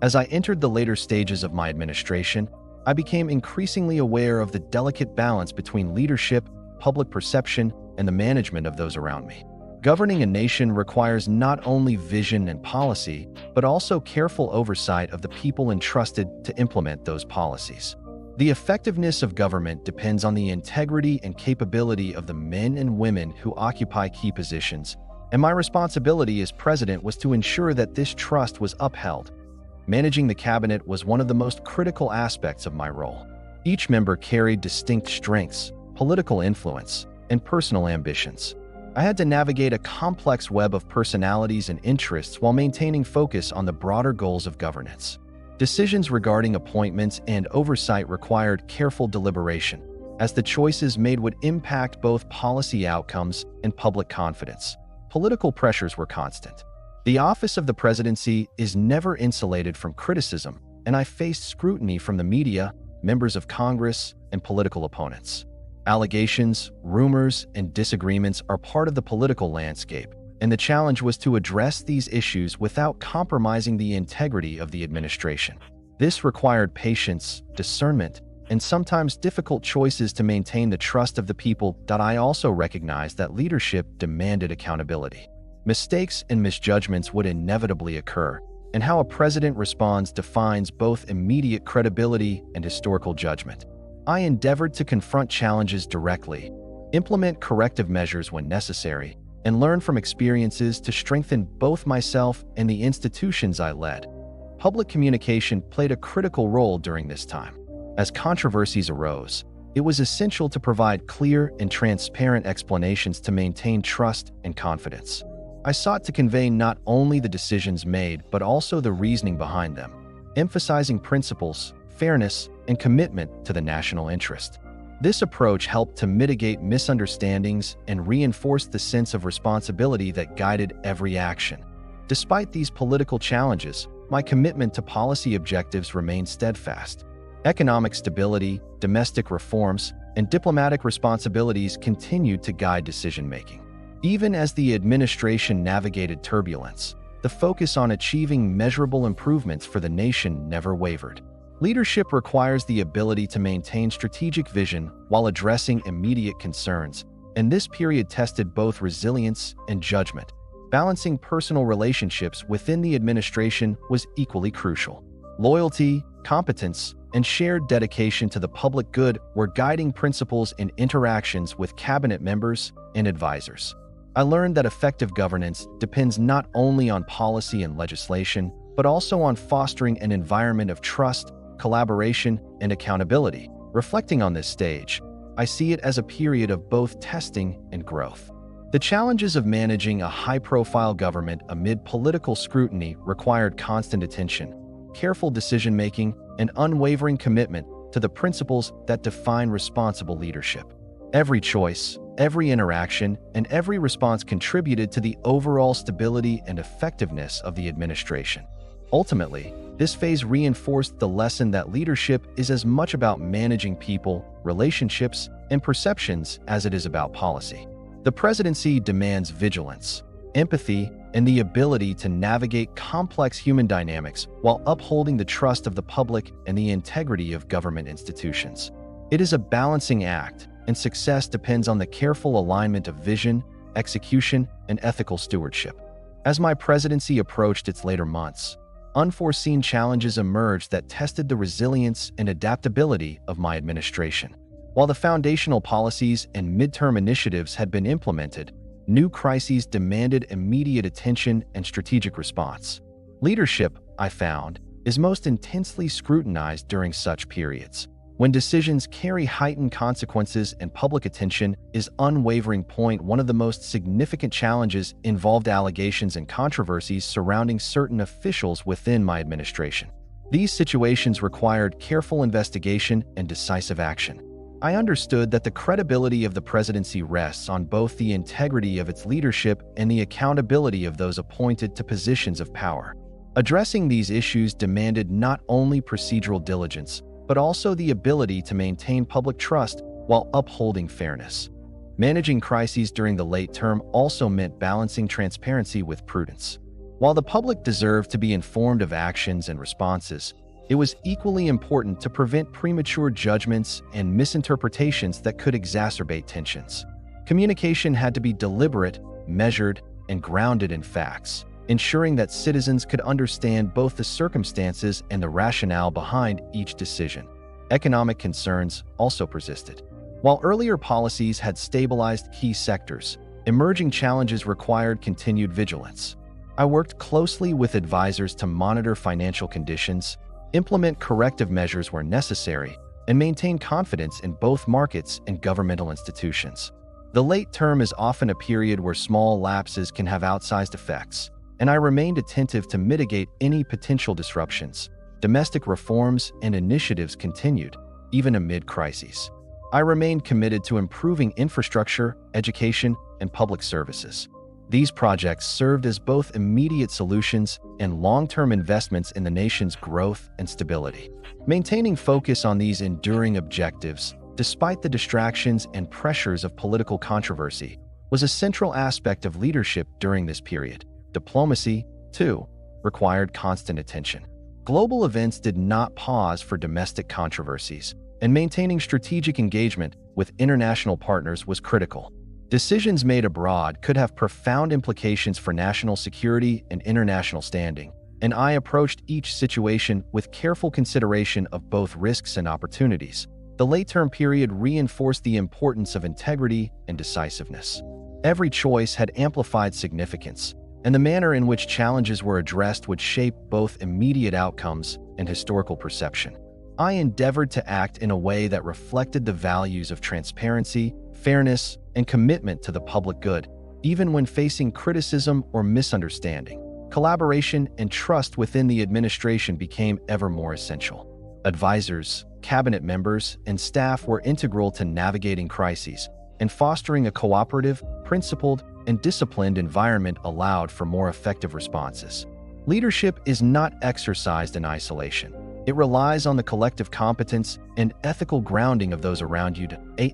S1: As I entered the later stages of my administration, I became increasingly aware of the delicate balance between leadership, public perception, and the management of those around me. Governing a nation requires not only vision and policy, but also careful oversight of the people entrusted to implement those policies. The effectiveness of government depends on the integrity and capability of the men and women who occupy key positions, and my responsibility as president was to ensure that this trust was upheld. Managing the cabinet was one of the most critical aspects of my role. Each member carried distinct strengths, political influence, and personal ambitions. I had to navigate a complex web of personalities and interests while maintaining focus on the broader goals of governance. Decisions regarding appointments and oversight required careful deliberation, as the choices made would impact both policy outcomes and public confidence. Political pressures were constant. The office of the presidency is never insulated from criticism, and I faced scrutiny from the media, members of Congress, and political opponents. Allegations, rumors, and disagreements are part of the political landscape, and the challenge was to address these issues without compromising the integrity of the administration. This required patience, discernment, and sometimes difficult choices to maintain the trust of the people. I also recognized that leadership demanded accountability. Mistakes and misjudgments would inevitably occur, and how a president responds defines both immediate credibility and historical judgment. I endeavored to confront challenges directly, implement corrective measures when necessary, and learn from experiences to strengthen both myself and the institutions I led. Public communication played a critical role during this time. As controversies arose, it was essential to provide clear and transparent explanations to maintain trust and confidence. I sought to convey not only the decisions made, but also the reasoning behind them, emphasizing principles, fairness, and commitment to the national interest. This approach helped to mitigate misunderstandings and reinforce the sense of responsibility that guided every action. Despite these political challenges, my commitment to policy objectives remained steadfast. Economic stability, domestic reforms, and diplomatic responsibilities continued to guide decision-making. Even as the administration navigated turbulence, the focus on achieving measurable improvements for the nation never wavered. Leadership requires the ability to maintain strategic vision while addressing immediate concerns, and this period tested both resilience and judgment. Balancing personal relationships within the administration was equally crucial. Loyalty, competence, and shared dedication to the public good were guiding principles in interactions with cabinet members and advisors. I learned that effective governance depends not only on policy and legislation, but also on fostering an environment of trust, collaboration, and accountability. Reflecting on this stage, I see it as a period of both testing and growth. The challenges of managing a high-profile government amid political scrutiny required constant attention, careful decision-making, and unwavering commitment to the principles that define responsible leadership. Every choice, every interaction, and every response contributed to the overall stability and effectiveness of the administration. Ultimately, this phase reinforced the lesson that leadership is as much about managing people, relationships, and perceptions as it is about policy. The presidency demands vigilance, empathy, and the ability to navigate complex human dynamics while upholding the trust of the public and the integrity of government institutions. It is a balancing act, and success depends on the careful alignment of vision, execution, and ethical stewardship. As my presidency approached its later months, unforeseen challenges emerged that tested the resilience and adaptability of my administration. While the foundational policies and midterm initiatives had been implemented, new crises demanded immediate attention and strategic response. Leadership, I found, is most intensely scrutinized during such periods. When decisions carry heightened consequences and public attention is unwavering. One of the most significant challenges involved allegations and controversies surrounding certain officials within my administration. These situations required careful investigation and decisive action. I understood that the credibility of the presidency rests on both the integrity of its leadership and the accountability of those appointed to positions of power. Addressing these issues demanded not only procedural diligence, but also the ability to maintain public trust while upholding fairness. Managing crises during the late term also meant balancing transparency with prudence. While the public deserved to be informed of actions and responses, it was equally important to prevent premature judgments and misinterpretations that could exacerbate tensions. Communication had to be deliberate, measured, and grounded in facts, ensuring that citizens could understand both the circumstances and the rationale behind each decision. Economic concerns also persisted. While earlier policies had stabilized key sectors, emerging challenges required continued vigilance. I worked closely with advisors to monitor financial conditions, implement corrective measures where necessary, and maintain confidence in both markets and governmental institutions. The late term is often a period where small lapses can have outsized effects, and I remained attentive to mitigate any potential disruptions. Domestic reforms and initiatives continued, even amid crises. I remained committed to improving infrastructure, education, and public services. These projects served as both immediate solutions and long-term investments in the nation's growth and stability. Maintaining focus on these enduring objectives, despite the distractions and pressures of political controversy, was a central aspect of leadership during this period. Diplomacy, too, required constant attention. Global events did not pause for domestic controversies, and maintaining strategic engagement with international partners was critical. Decisions made abroad could have profound implications for national security and international standing, and I approached each situation with careful consideration of both risks and opportunities. The late-term period reinforced the importance of integrity and decisiveness. Every choice had amplified significance, and the manner in which challenges were addressed would shape both immediate outcomes and historical perception. I endeavored to act in a way that reflected the values of transparency, fairness, and commitment to the public good, even when facing criticism or misunderstanding. Collaboration and trust within the administration became ever more essential. Advisors, cabinet members, and staff were integral to navigating crises, and fostering a cooperative, principled, and disciplined environment allowed for more effective responses. Leadership is not exercised in isolation. It relies on the collective competence and ethical grounding of those around you.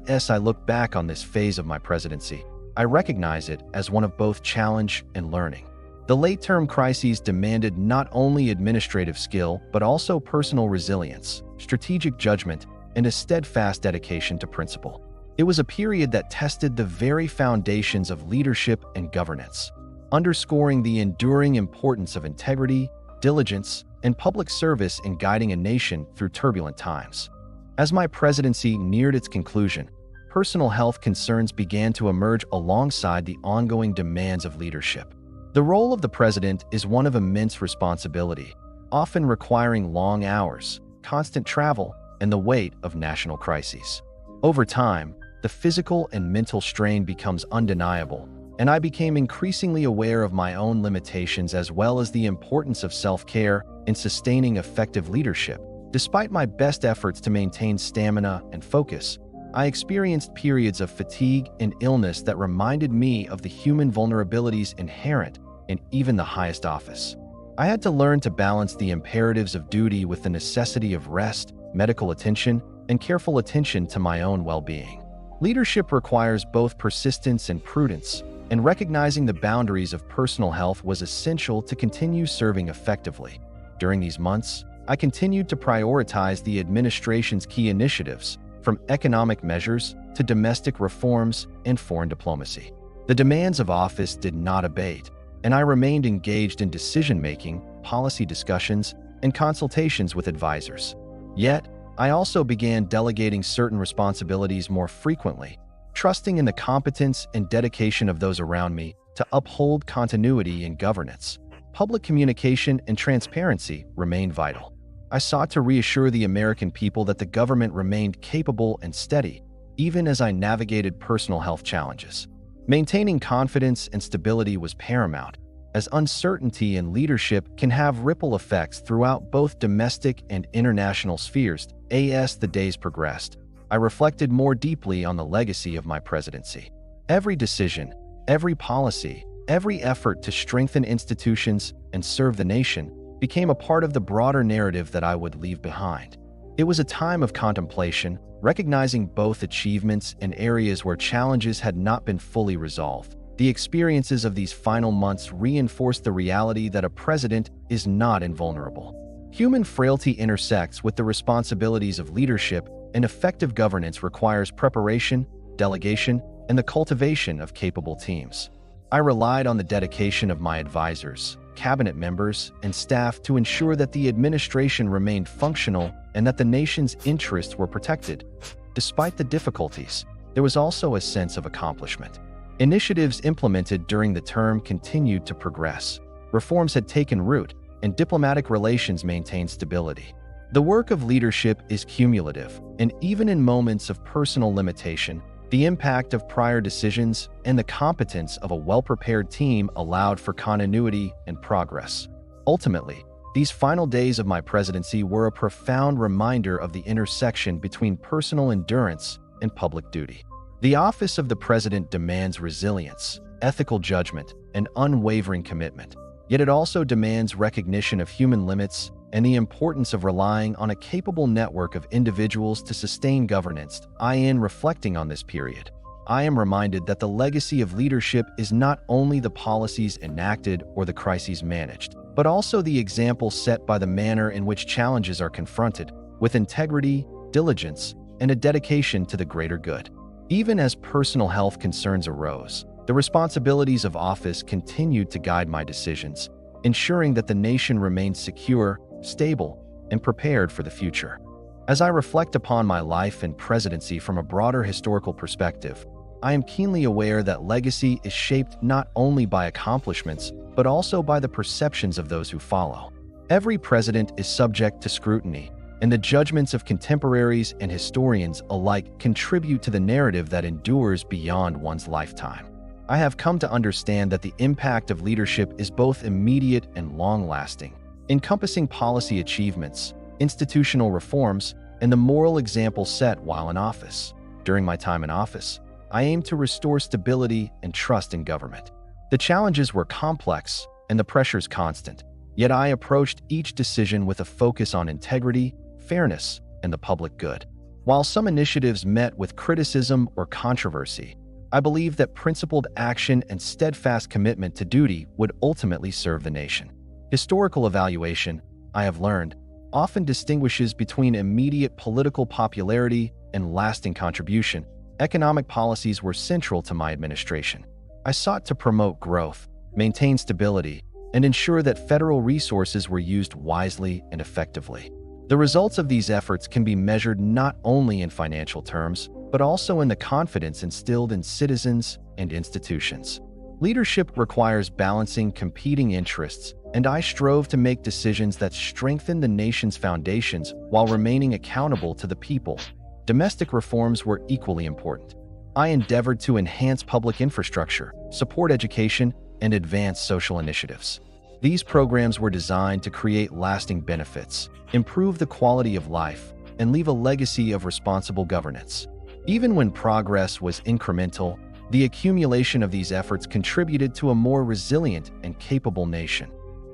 S1: As I look back on this phase of my presidency, I recognize it as one of both challenge and learning. The late-term crises demanded not only administrative skill, but also personal resilience, strategic judgment, and a steadfast dedication to principle. It was a period that tested the very foundations of leadership and governance, underscoring the enduring importance of integrity, diligence, and public service in guiding a nation through turbulent times. As my presidency neared its conclusion, personal health concerns began to emerge alongside the ongoing demands of leadership. The role of the president is one of immense responsibility, often requiring long hours, constant travel, and the weight of national crises. Over time, the physical and mental strain becomes undeniable, and I became increasingly aware of my own limitations as well as the importance of self-care in sustaining effective leadership. Despite my best efforts to maintain stamina and focus, I experienced periods of fatigue and illness that reminded me of the human vulnerabilities inherent in even the highest office. I had to learn to balance the imperatives of duty with the necessity of rest, medical attention, and careful attention to my own well-being. Leadership requires both persistence and prudence, and recognizing the boundaries of personal health was essential to continue serving effectively. During these months, I continued to prioritize the administration's key initiatives, from economic measures to domestic reforms and foreign diplomacy. The demands of office did not abate, and I remained engaged in decision-making, policy discussions, and consultations with advisors. Yet, I also began delegating certain responsibilities more frequently, trusting in the competence and dedication of those around me to uphold continuity in governance. Public communication and transparency remained vital. I sought to reassure the American people that the government remained capable and steady, even as I navigated personal health challenges. Maintaining confidence and stability was paramount, as uncertainty in leadership can have ripple effects throughout both domestic and international spheres. As the days progressed, I reflected more deeply on the legacy of my presidency. Every decision, every policy, every effort to strengthen institutions and serve the nation became a part of the broader narrative that I would leave behind. It was a time of contemplation, recognizing both achievements and areas where challenges had not been fully resolved. The experiences of these final months reinforced the reality that a president is not invulnerable. Human frailty intersects with the responsibilities of leadership, and effective governance requires preparation, delegation, and the cultivation of capable teams. I relied on the dedication of my advisors, cabinet members, and staff to ensure that the administration remained functional and that the nation's interests were protected. Despite the difficulties, there was also a sense of accomplishment. Initiatives implemented during the term continued to progress. Reforms had taken root, and diplomatic relations maintained stability. The work of leadership is cumulative, and even in moments of personal limitation, the impact of prior decisions and the competence of a well-prepared team allowed for continuity and progress. Ultimately, these final days of my presidency were a profound reminder of the intersection between personal endurance and public duty. The office of the president demands resilience, ethical judgment, and unwavering commitment. Yet it also demands recognition of human limits and the importance of relying on a capable network of individuals to sustain governance. In reflecting on this period, I am reminded that the legacy of leadership is not only the policies enacted or the crises managed, but also the example set by the manner in which challenges are confronted, with integrity, diligence, and a dedication to the greater good. Even as personal health concerns arose, the responsibilities of office continued to guide my decisions, ensuring that the nation remained secure, stable, and prepared for the future. As I reflect upon my life and presidency from a broader historical perspective, I am keenly aware that legacy is shaped not only by accomplishments, but also by the perceptions of those who follow. Every president is subject to scrutiny, and the judgments of contemporaries and historians alike contribute to the narrative that endures beyond one's lifetime. I have come to understand that the impact of leadership is both immediate and long-lasting, encompassing policy achievements, institutional reforms, and the moral example set while in office. During my time in office, I aimed to restore stability and trust in government. The challenges were complex and the pressures constant, yet I approached each decision with a focus on integrity, fairness, and the public good. While some initiatives met with criticism or controversy, I believe that principled action and steadfast commitment to duty would ultimately serve the nation. Historical evaluation, I have learned, often distinguishes between immediate political popularity and lasting contribution. Economic policies were central to my administration. I sought to promote growth, maintain stability, and ensure that federal resources were used wisely and effectively. The results of these efforts can be measured not only in financial terms, but also in the confidence instilled in citizens and institutions. Leadership requires balancing competing interests, and I strove to make decisions that strengthen the nation's foundations while remaining accountable to the people. Domestic reforms were equally important. I endeavored to enhance public infrastructure, support education, and advance social initiatives. These programs were designed to create lasting benefits, improve the quality of life, and leave a legacy of responsible governance. Even when progress was incremental, the accumulation of these efforts contributed to a more resilient and capable nation.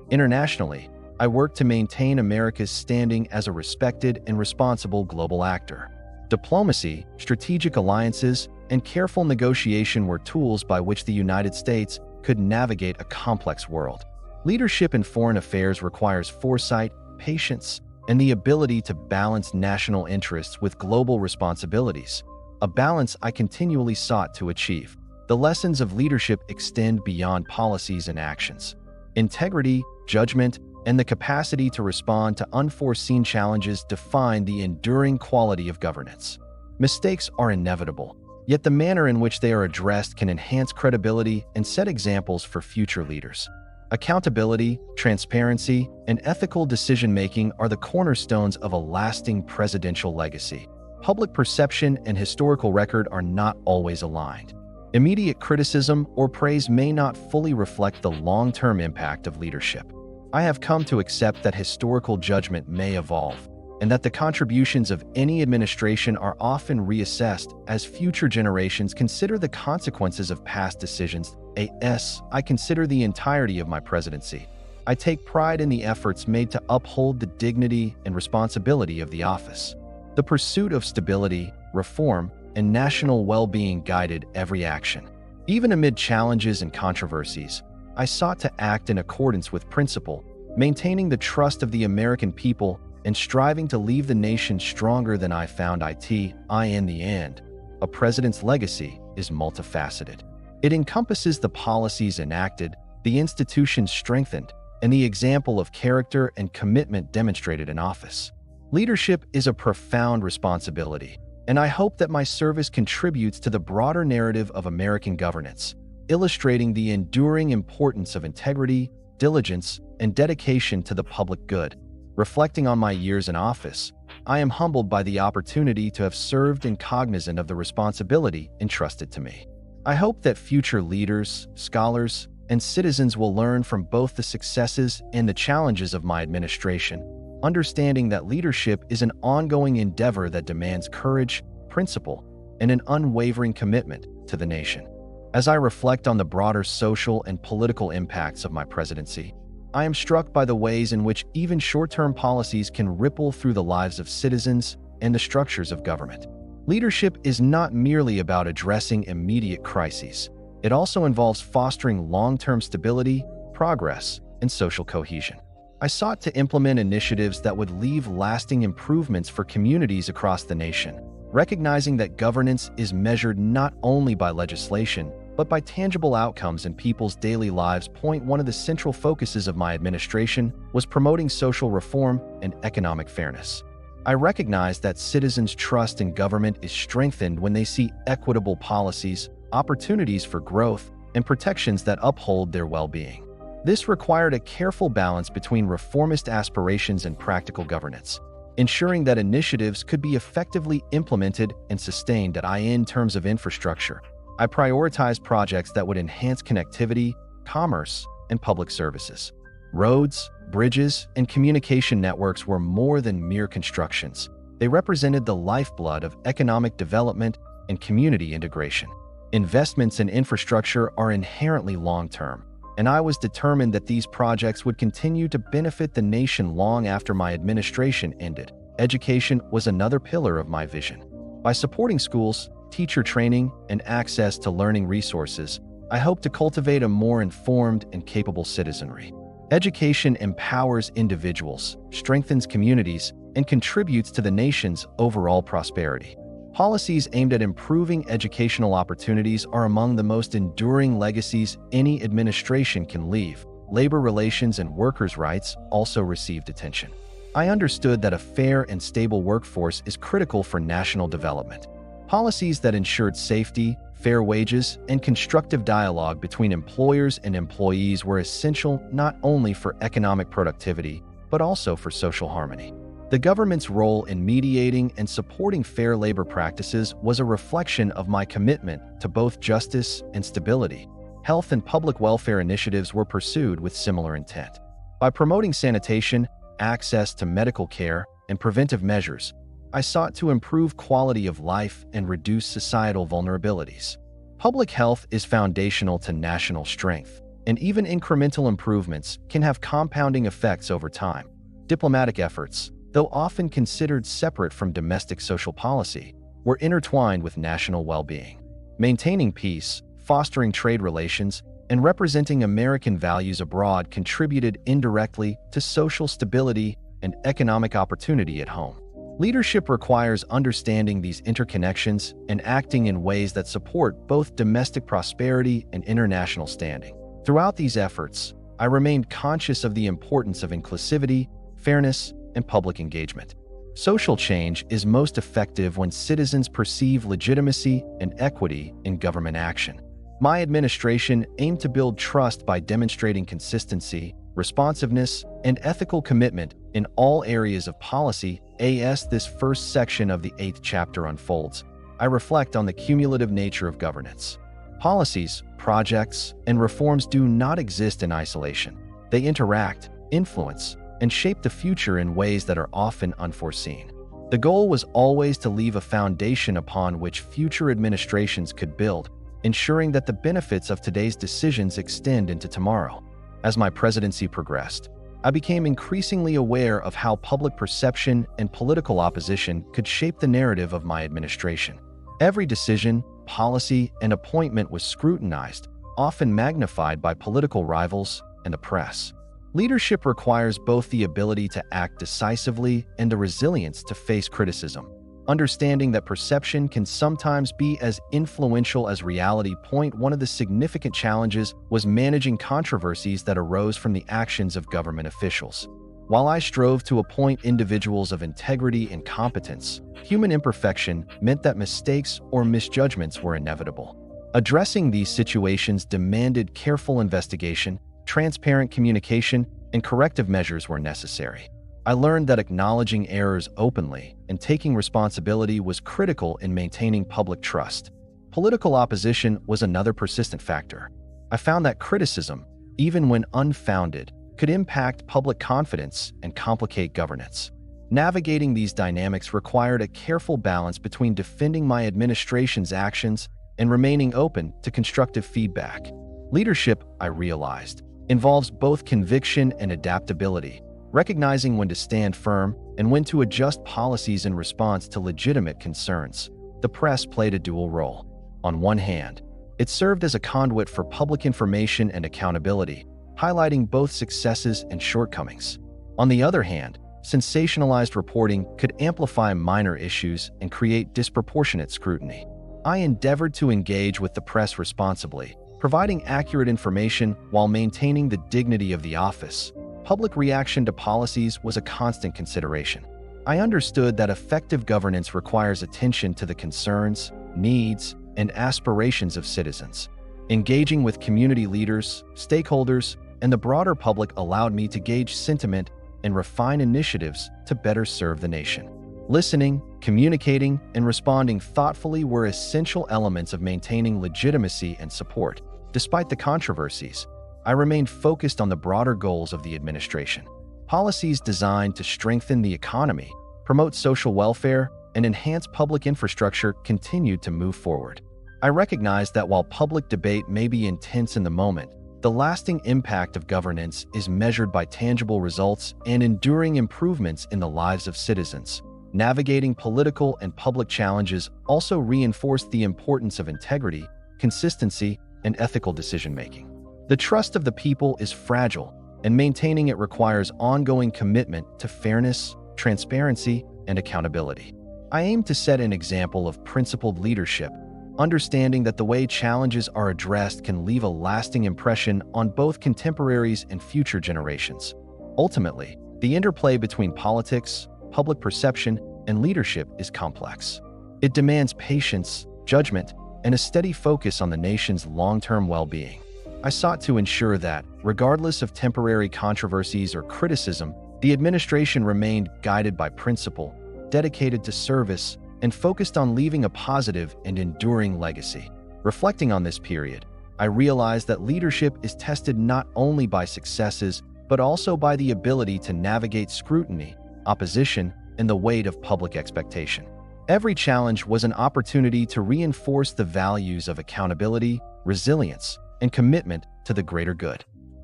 S1: Internationally, I worked to maintain America's standing as a respected and responsible global actor. Diplomacy, strategic alliances, and careful negotiation were tools by which the United States could navigate a complex world. Leadership in foreign affairs requires foresight, patience, and the ability to balance national interests with global responsibilities, a balance I continually sought to achieve. The lessons of leadership extend beyond policies and actions. Integrity, judgment, and the capacity to respond to unforeseen challenges define the enduring quality of governance. Mistakes are inevitable, yet the manner in which they are addressed can enhance credibility and set examples for future leaders. Accountability, transparency, and ethical decision-making are the cornerstones of a lasting presidential legacy. Public perception and historical record are not always aligned. Immediate criticism or praise may not fully reflect the long-term impact of leadership. I have come to accept that historical judgment may evolve, and that the contributions of any administration are often reassessed as future generations consider the consequences of past decisions. I consider the entirety of my presidency. I take pride in the efforts made to uphold the dignity and responsibility of the office. The pursuit of stability, reform, and national well-being guided every action. Even amid challenges and controversies, I sought to act in accordance with principle, maintaining the trust of the American people and striving to leave the nation stronger than I found it. In the end, a president's legacy is multifaceted. It encompasses the policies enacted, the institutions strengthened, and the example of character and commitment demonstrated in office. Leadership is a profound responsibility, and I hope that my service contributes to the broader narrative of American governance, illustrating the enduring importance of integrity, diligence, and dedication to the public good. Reflecting on my years in office, I am humbled by the opportunity to have served and cognizant of the responsibility entrusted to me. I hope that future leaders, scholars, and citizens will learn from both the successes and the challenges of my administration, understanding that leadership is an ongoing endeavor that demands courage, principle, and an unwavering commitment to the nation. As I reflect on the broader social and political impacts of my presidency, I am struck by the ways in which even short-term policies can ripple through the lives of citizens and the structures of government. Leadership is not merely about addressing immediate crises. It also involves fostering long-term stability, progress, and social cohesion. I sought to implement initiatives that would leave lasting improvements for communities across the nation, recognizing that governance is measured not only by legislation, but by tangible outcomes in people's daily lives. One of the central focuses of my administration was promoting social reform and economic fairness. I recognize that citizens' trust in government is strengthened when they see equitable policies, opportunities for growth, and protections that uphold their well-being. This required a careful balance between reformist aspirations and practical governance, ensuring that initiatives could be effectively implemented and sustained. In terms of infrastructure, I prioritized projects that would enhance connectivity, commerce, and public services. Roads, bridges, and communication networks were more than mere constructions. They represented the lifeblood of economic development and community integration. Investments in infrastructure are inherently long-term, and I was determined that these projects would continue to benefit the nation long after my administration ended. Education was another pillar of my vision. By supporting schools, teacher training, and access to learning resources, I hope to cultivate a more informed and capable citizenry. Education empowers individuals, strengthens communities, and contributes to the nation's overall prosperity. Policies aimed at improving educational opportunities are among the most enduring legacies any administration can leave. Labor relations and workers' rights also received attention. I understood that a fair and stable workforce is critical for national development. Policies that ensured safety, fair wages, and constructive dialogue between employers and employees were essential not only for economic productivity, but also for social harmony. The government's role in mediating and supporting fair labor practices was a reflection of my commitment to both justice and stability. Health and public welfare initiatives were pursued with similar intent. By promoting sanitation, access to medical care, and preventive measures, I sought to improve quality of life and reduce societal vulnerabilities. Public health is foundational to national strength, and even incremental improvements can have compounding effects over time. Diplomatic efforts, though often considered separate from domestic social policy, were intertwined with national well-being. Maintaining peace, fostering trade relations, and representing American values abroad contributed indirectly to social stability and economic opportunity at home. Leadership requires understanding these interconnections and acting in ways that support both domestic prosperity and international standing. Throughout these efforts, I remained conscious of the importance of inclusivity, fairness, and public engagement. Social change is most effective when citizens perceive legitimacy and equity in government action. My administration aimed to build trust by demonstrating consistency, responsiveness, and ethical commitment in all areas of policy. As this first section of the 8th chapter unfolds, I reflect on the cumulative nature of governance. Policies, projects, and reforms do not exist in isolation. They interact, influence, and shape the future in ways that are often unforeseen. The goal was always to leave a foundation upon which future administrations could build, ensuring that the benefits of today's decisions extend into tomorrow. As my presidency progressed, I became increasingly aware of how public perception and political opposition could shape the narrative of my administration. Every decision, policy, and appointment was scrutinized, often magnified by political rivals and the press. Leadership requires both the ability to act decisively and the resilience to face criticism. Understanding that perception can sometimes be as influential as reality. One of the significant challenges was managing controversies that arose from the actions of government officials. While I strove to appoint individuals of integrity and competence, human imperfection meant that mistakes or misjudgments were inevitable. Addressing these situations demanded careful investigation, transparent communication, and corrective measures were necessary. I learned that acknowledging errors openly and taking responsibility was critical in maintaining public trust. Political opposition was another persistent factor. I found that criticism, even when unfounded, could impact public confidence and complicate governance. Navigating these dynamics required a careful balance between defending my administration's actions and remaining open to constructive feedback. Leadership, I realized, involves both conviction and adaptability, recognizing when to stand firm and when to adjust policies in response to legitimate concerns. The press played a dual role. On one hand, it served as a conduit for public information and accountability, highlighting both successes and shortcomings. On the other hand, sensationalized reporting could amplify minor issues and create disproportionate scrutiny. I endeavored to engage with the press responsibly, providing accurate information while maintaining the dignity of the office. Public reaction to policies was a constant consideration. I understood that effective governance requires attention to the concerns, needs, and aspirations of citizens. Engaging with community leaders, stakeholders, and the broader public allowed me to gauge sentiment and refine initiatives to better serve the nation. Listening, communicating, and responding thoughtfully were essential elements of maintaining legitimacy and support. Despite the controversies, I remained focused on the broader goals of the administration. Policies designed to strengthen the economy, promote social welfare, and enhance public infrastructure continued to move forward. I recognized that while public debate may be intense in the moment, the lasting impact of governance is measured by tangible results and enduring improvements in the lives of citizens. Navigating political and public challenges also reinforced the importance of integrity, consistency, and ethical decision-making. The trust of the people is fragile, and maintaining it requires ongoing commitment to fairness, transparency, and accountability. I aim to set an example of principled leadership, understanding that the way challenges are addressed can leave a lasting impression on both contemporaries and future generations. Ultimately, the interplay between politics, public perception, and leadership is complex. It demands patience, judgment, and a steady focus on the nation's long-term well-being. I sought to ensure that, regardless of temporary controversies or criticism, The administration remained guided by principle, dedicated to service, and focused on leaving a positive and enduring legacy. Reflecting on this period, I realized that leadership is tested not only by successes, but also by the ability to navigate scrutiny, opposition, and the weight of public expectation. Every challenge was an opportunity to reinforce the values of accountability, resilience, and commitment to the greater good.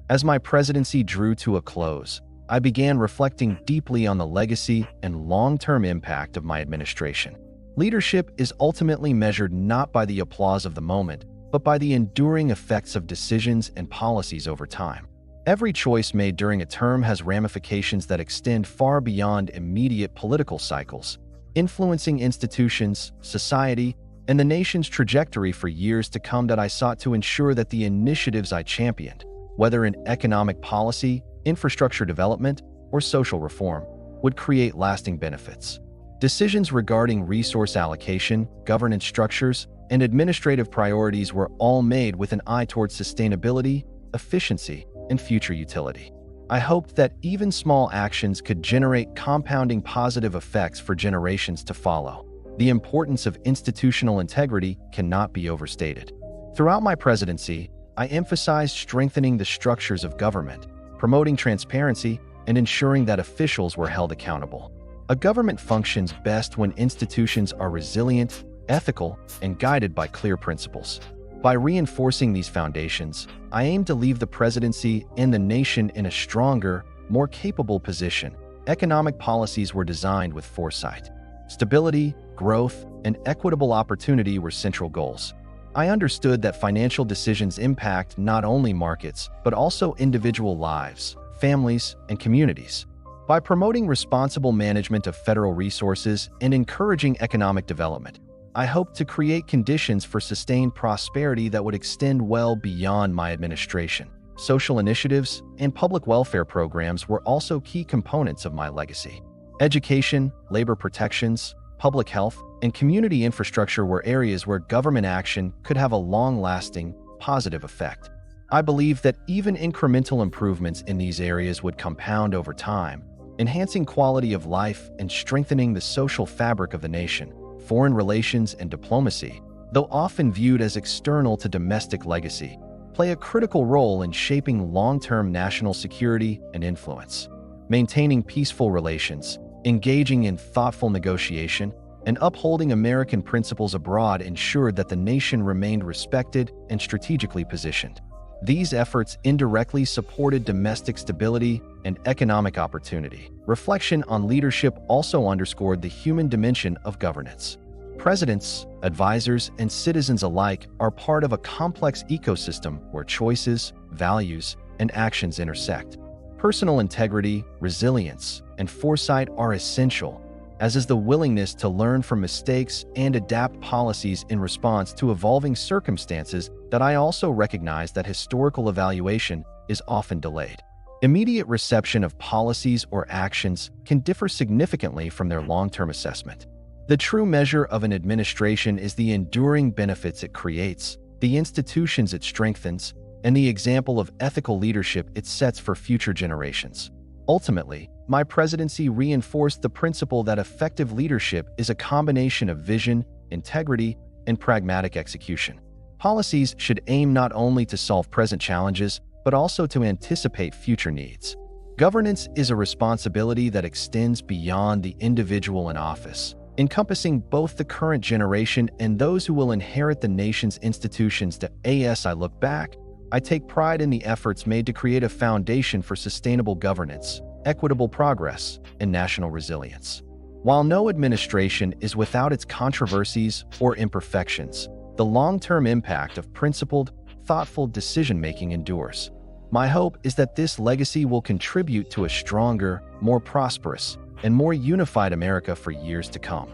S1: As my presidency drew to a close, I began reflecting deeply on the legacy and long-term impact of my administration. Leadership is ultimately measured not by the applause of the moment, but by the enduring effects of decisions and policies over time. Every choice made during a term has ramifications that extend far beyond immediate political cycles, influencing institutions, society, and the nation's trajectory for years to come. That I sought to ensure that the initiatives I championed, whether in economic policy, infrastructure development, or social reform, would create lasting benefits. Decisions regarding resource allocation, governance structures, and administrative priorities were all made with an eye towards sustainability, efficiency, and future utility. I hoped that even small actions could generate compounding positive effects for generations to follow. The importance of institutional integrity cannot be overstated. Throughout my presidency, I emphasized strengthening the structures of government, promoting transparency, and ensuring that officials were held accountable. A government functions best when institutions are resilient, ethical, and guided by clear principles. By reinforcing these foundations, I aim to leave the presidency and the nation in a stronger, more capable position. Economic policies were designed with foresight. Stability, growth, and equitable opportunity were central goals. I understood that financial decisions impact not only markets, but also individual lives, families, and communities. By promoting responsible management of federal resources and encouraging economic development, I hope to create conditions for sustained prosperity that would extend well beyond my administration. Social initiatives and public welfare programs were also key components of my legacy. Education, labor protections, public health, and community infrastructure were areas where government action could have a long-lasting, positive effect. I believe that even incremental improvements in these areas would compound over time, enhancing quality of life and strengthening the social fabric of the nation. Foreign relations and diplomacy, though often viewed as external to domestic legacy, play a critical role in shaping long-term national security and influence. Maintaining peaceful relations, engaging in thoughtful negotiation, and upholding American principles abroad ensured that the nation remained respected and strategically positioned. These efforts indirectly supported domestic stability and economic opportunity. Reflection on leadership also underscored the human dimension of governance. Presidents, advisors, and citizens alike are part of a complex ecosystem where choices, values, and actions intersect. Personal integrity, resilience, and foresight are essential, as is the willingness to learn from mistakes and adapt policies in response to evolving circumstances. That I also recognize that historical evaluation is often delayed. Immediate reception of policies or actions can differ significantly from their long-term assessment. The true measure of an administration is the enduring benefits it creates, the institutions it strengthens, and the example of ethical leadership it sets for future generations. Ultimately, my presidency reinforced the principle that effective leadership is a combination of vision, integrity, and pragmatic execution. Policies should aim not only to solve present challenges, but also to anticipate future needs. Governance is a responsibility that extends beyond the individual in office, encompassing both the current generation and those who will inherit the nation's institutions. As I look back, I take pride in the efforts made to create a foundation for sustainable governance, equitable progress, and national resilience. While no administration is without its controversies or imperfections, the long-term impact of principled, thoughtful decision-making endures. My hope is that this legacy will contribute to a stronger, more prosperous, and more unified America for years to come.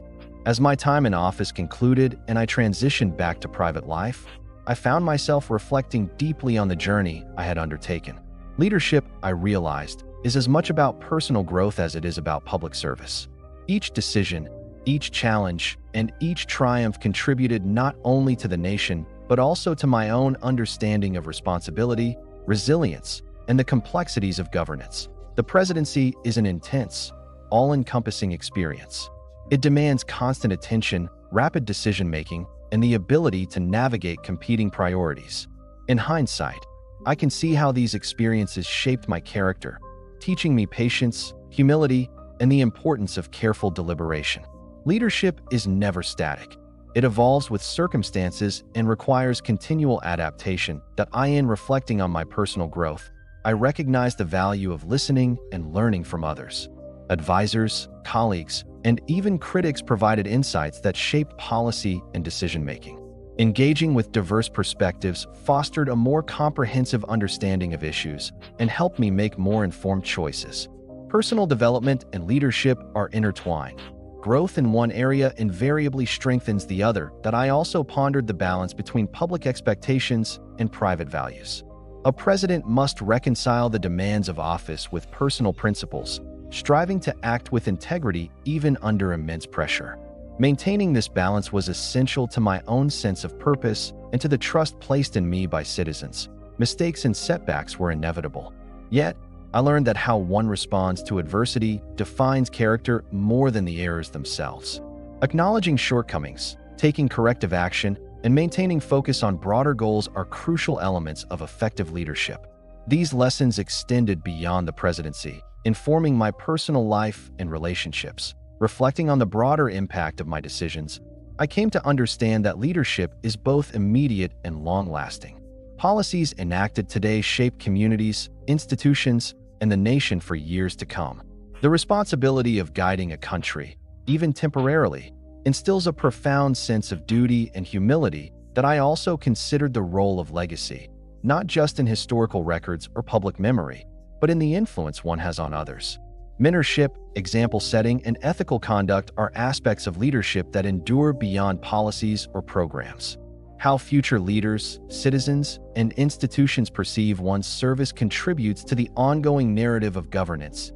S1: As my time in office concluded and I transitioned back to private life, I found myself reflecting deeply on the journey I had undertaken. Leadership, I realized, is as much about personal growth as it is about public service. Each decision, each challenge, and each triumph contributed not only to the nation, but also to my own understanding of responsibility, resilience, and the complexities of governance. The presidency is an intense, all-encompassing experience. It demands constant attention, rapid decision-making, and the ability to navigate competing priorities. In hindsight, I can see how these experiences shaped my character, teaching me patience, humility, and the importance of careful deliberation. Leadership is never static. It evolves with circumstances and requires continual adaptation. In reflecting on my personal growth, I recognize the value of listening and learning from others. Advisors, colleagues, and even critics provided insights that shaped policy and decision-making. Engaging with diverse perspectives fostered a more comprehensive understanding of issues and helped me make more informed choices. Personal development and leadership are intertwined. Growth in one area invariably strengthens the other. I also pondered the balance between public expectations and private values. A president must reconcile the demands of office with personal principles, striving to act with integrity even under immense pressure. Maintaining this balance was essential to my own sense of purpose and to the trust placed in me by citizens. Mistakes and setbacks were inevitable. Yet, I learned that how one responds to adversity defines character more than the errors themselves. Acknowledging shortcomings, taking corrective action, and maintaining focus on broader goals are crucial elements of effective leadership. These lessons extended beyond the presidency, informing my personal life and relationships. Reflecting on the broader impact of my decisions, I came to understand that leadership is both immediate and long-lasting. Policies enacted today shape communities, institutions, and the nation for years to come. The responsibility of guiding a country, even temporarily, instills a profound sense of duty and humility. I also considered the role of legacy, not just in historical records or public memory, but in the influence one has on others. Mentorship, example setting, and ethical conduct are aspects of leadership that endure beyond policies or programs. How future leaders, citizens, and institutions perceive one's service contributes to the ongoing narrative of governance.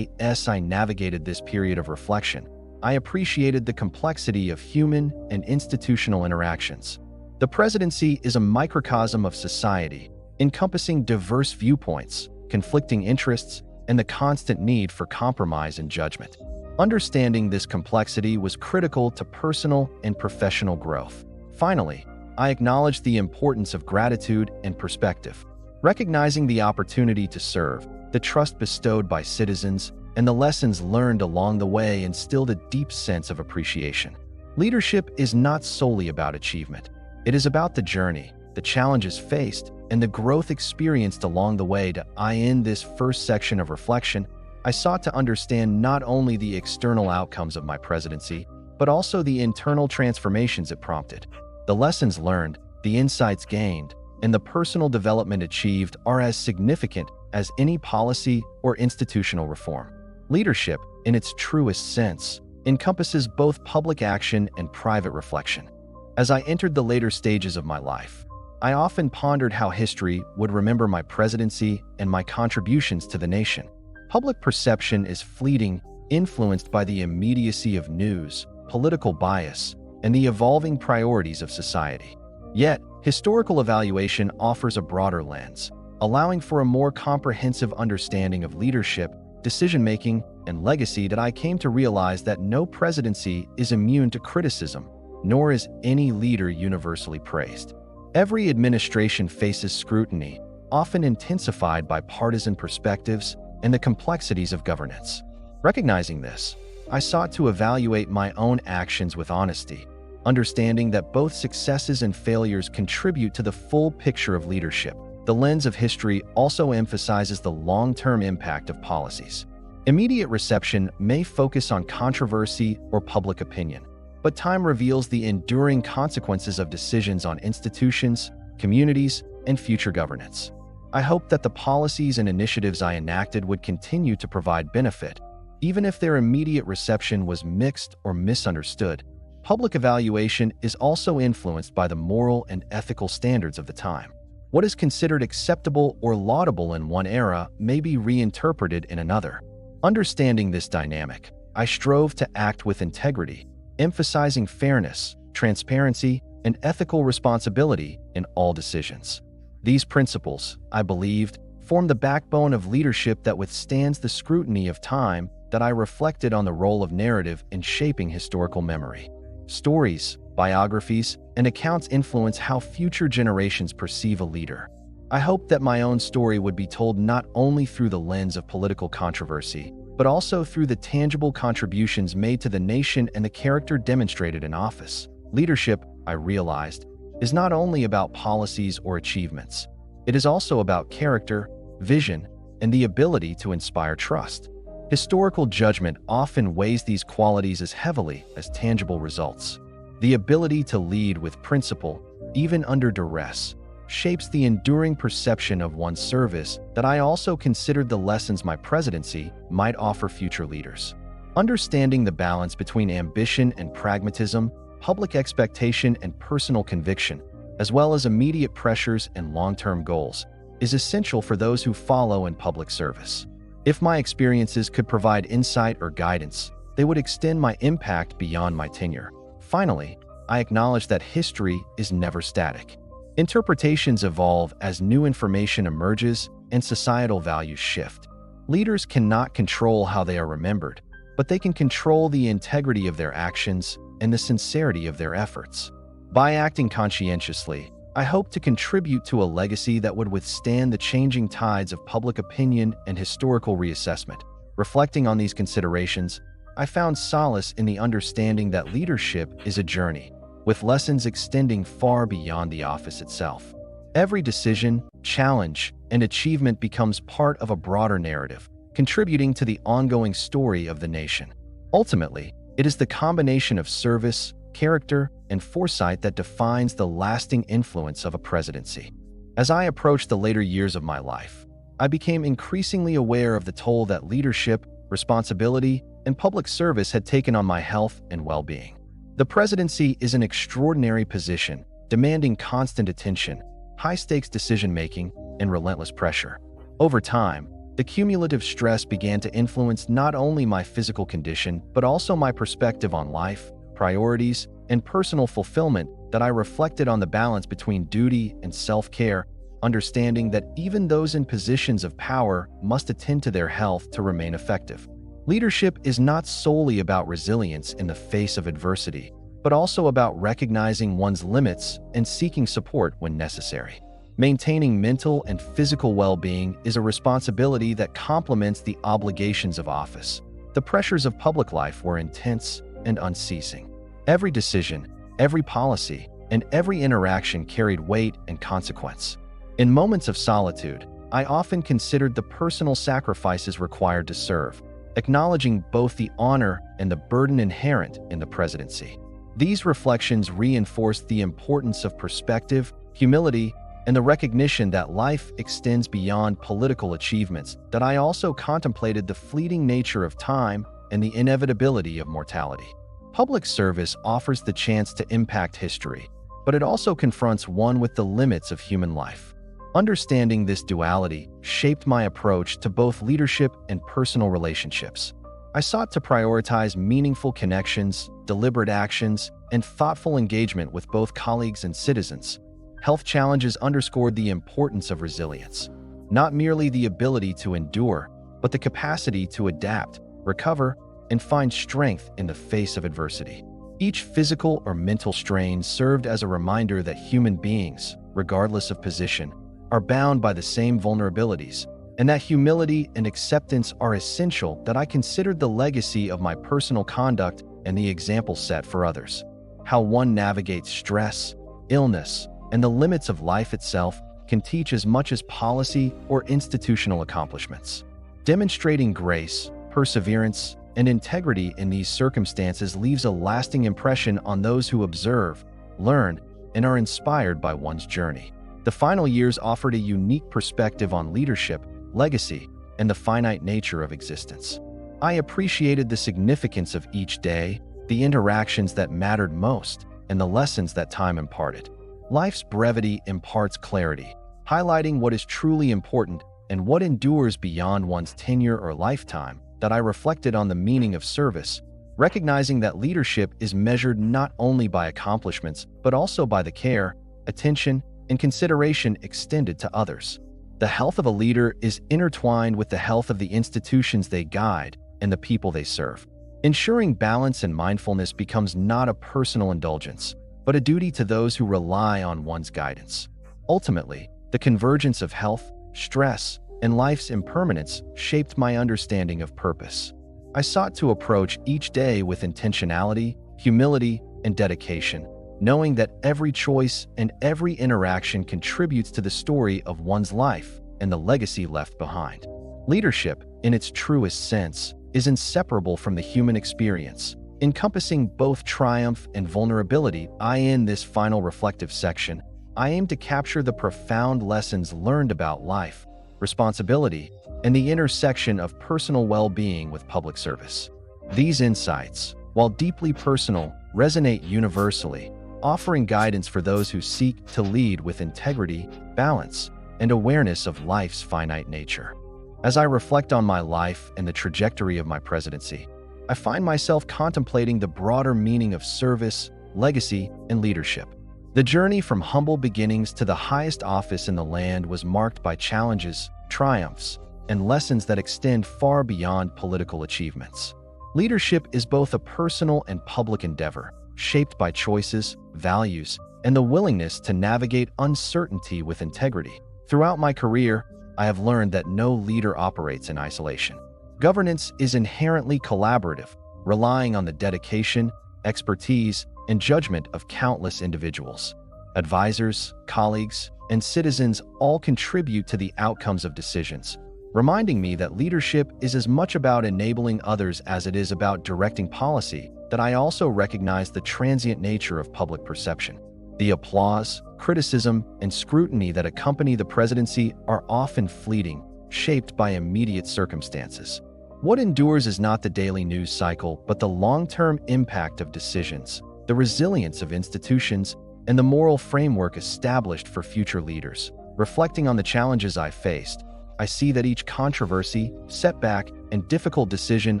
S1: As I navigated this period of reflection, I appreciated the complexity of human and institutional interactions. The presidency is a microcosm of society, encompassing diverse viewpoints, conflicting interests, and the constant need for compromise and judgment. Understanding this complexity was critical to personal and professional growth. Finally, I acknowledge the importance of gratitude and perspective. Recognizing the opportunity to serve, the trust bestowed by citizens, and the lessons learned along the way instilled a deep sense of appreciation. Leadership is not solely about achievement. It is about the journey, the challenges faced, and the growth experienced along the way. In this first section of reflection, I sought to understand not only the external outcomes of my presidency, but also the internal transformations it prompted. The lessons learned, the insights gained, and the personal development achieved are as significant as any policy or institutional reform. Leadership, in its truest sense, encompasses both public action and private reflection. As I entered the later stages of my life, I often pondered how history would remember my presidency and my contributions to the nation. Public perception is fleeting, influenced by the immediacy of news, political bias, and the evolving priorities of society. Yet, historical evaluation offers a broader lens, allowing for a more comprehensive understanding of leadership, decision-making, and legacy. I came to realize that no presidency is immune to criticism, nor is any leader universally praised. Every administration faces scrutiny, often intensified by partisan perspectives and the complexities of governance. Recognizing this, I sought to evaluate my own actions with honesty, understanding that both successes and failures contribute to the full picture of leadership. The lens of history also emphasizes the long-term impact of policies. Immediate reception may focus on controversy or public opinion, but time reveals the enduring consequences of decisions on institutions, communities, and future governance. I hope that the policies and initiatives I enacted would continue to provide benefit, even if their immediate reception was mixed or misunderstood. Public evaluation is also influenced by the moral and ethical standards of the time. What is considered acceptable or laudable in one era may be reinterpreted in another. Understanding this dynamic, I strove to act with integrity, emphasizing fairness, transparency, and ethical responsibility in all decisions. These principles, I believed, form the backbone of leadership that withstands the scrutiny of time. That I reflected on the role of narrative in shaping historical memory. Stories, biographies, and accounts influence how future generations perceive a leader. I hope that my own story would be told not only through the lens of political controversy, but also through the tangible contributions made to the nation and the character demonstrated in office. Leadership, I realized, is not only about policies or achievements. It is also about character, vision, and the ability to inspire trust. Historical judgment often weighs these qualities as heavily as tangible results. The ability to lead with principle, even under duress, shapes the enduring perception of one's service. That I also considered the lessons my presidency might offer future leaders. Understanding the balance between ambition and pragmatism, public expectation and personal conviction, as well as immediate pressures and long-term goals, is essential for those who follow in public service. If my experiences could provide insight or guidance, they would extend my impact beyond my tenure. Finally, I acknowledge that history is never static. Interpretations evolve as new information emerges and societal values shift. Leaders cannot control how they are remembered, but they can control the integrity of their actions and the sincerity of their efforts. By acting conscientiously, I hope to contribute to a legacy that would withstand the changing tides of public opinion and historical reassessment. Reflecting on these considerations, I found solace in the understanding that leadership is a journey, with lessons extending far beyond the office itself. Every decision, challenge, and achievement becomes part of a broader narrative, contributing to the ongoing story of the nation. Ultimately, it is the combination of service, character, and foresight that defines the lasting influence of a presidency. As I approached the later years of my life, I became increasingly aware of the toll that leadership, responsibility, and public service had taken on my health and well-being. The presidency is an extraordinary position, demanding constant attention, high-stakes decision-making, and relentless pressure. Over time, the cumulative stress began to influence not only my physical condition, but also my perspective on life, priorities, and personal fulfillment. That I reflected on the balance between duty and self-care, understanding that even those in positions of power must attend to their health to remain effective. Leadership is not solely about resilience in the face of adversity, but also about recognizing one's limits and seeking support when necessary. Maintaining mental and physical well-being is a responsibility that complements the obligations of office. The pressures of public life were intense and unceasing. Every decision, every policy, and every interaction carried weight and consequence. In moments of solitude, I often considered the personal sacrifices required to serve, acknowledging both the honor and the burden inherent in the presidency. These reflections reinforced the importance of perspective, humility, and the recognition that life extends beyond political achievements. That I also contemplated the fleeting nature of time and the inevitability of mortality. Public service offers the chance to impact history, but it also confronts one with the limits of human life. Understanding this duality shaped my approach to both leadership and personal relationships. I sought to prioritize meaningful connections, deliberate actions, and thoughtful engagement with both colleagues and citizens. Health challenges underscored the importance of resilience, not merely the ability to endure, but the capacity to adapt, recover, and find strength in the face of adversity. Each physical or mental strain served as a reminder that human beings, regardless of position, are bound by the same vulnerabilities, and that humility and acceptance are essential. That I considered the legacy of my personal conduct and the example set for others. How one navigates stress, illness, and the limits of life itself can teach as much as policy or institutional accomplishments. Demonstrating grace, perseverance, and integrity in these circumstances leaves a lasting impression on those who observe, learn, and are inspired by one's journey. The final years offered a unique perspective on leadership, legacy, and the finite nature of existence. I appreciated the significance of each day, the interactions that mattered most, and the lessons that time imparted. Life's brevity imparts clarity, highlighting what is truly important and what endures beyond one's tenure or lifetime. That I reflected on the meaning of service, recognizing that leadership is measured not only by accomplishments, but also by the care, attention, and consideration extended to others. The health of a leader is intertwined with the health of the institutions they guide and the people they serve. Ensuring balance and mindfulness becomes not a personal indulgence, but a duty to those who rely on one's guidance. Ultimately, the convergence of health, stress, and life's impermanence shaped my understanding of purpose. I sought to approach each day with intentionality, humility, and dedication, knowing that every choice and every interaction contributes to the story of one's life and the legacy left behind. Leadership, in its truest sense, is inseparable from the human experience, encompassing both triumph and vulnerability. In this final reflective section, I aim to capture the profound lessons learned about life, responsibility, and the intersection of personal well-being with public service. These insights, while deeply personal, resonate universally, offering guidance for those who seek to lead with integrity, balance, and awareness of life's finite nature. As I reflect on my life and the trajectory of my presidency, I find myself contemplating the broader meaning of service, legacy, and leadership. The journey from humble beginnings to the highest office in the land was marked by challenges, triumphs, and lessons that extend far beyond political achievements. Leadership is both a personal and public endeavor, shaped by choices, values, and the willingness to navigate uncertainty with integrity. Throughout my career, I have learned that no leader operates in isolation. Governance is inherently collaborative, relying on the dedication, expertise, and judgment of countless individuals. Advisors, colleagues, and citizens all contribute to the outcomes of decisions, reminding me that leadership is as much about enabling others as it is about directing policy. That I also recognize the transient nature of public perception. The applause, criticism, and scrutiny that accompany the presidency are often fleeting, shaped by immediate circumstances. What endures is not the daily news cycle, but the long-term impact of decisions, the resilience of institutions, and the moral framework established for future leaders. Reflecting on the challenges I faced, I see that each controversy, setback, and difficult decision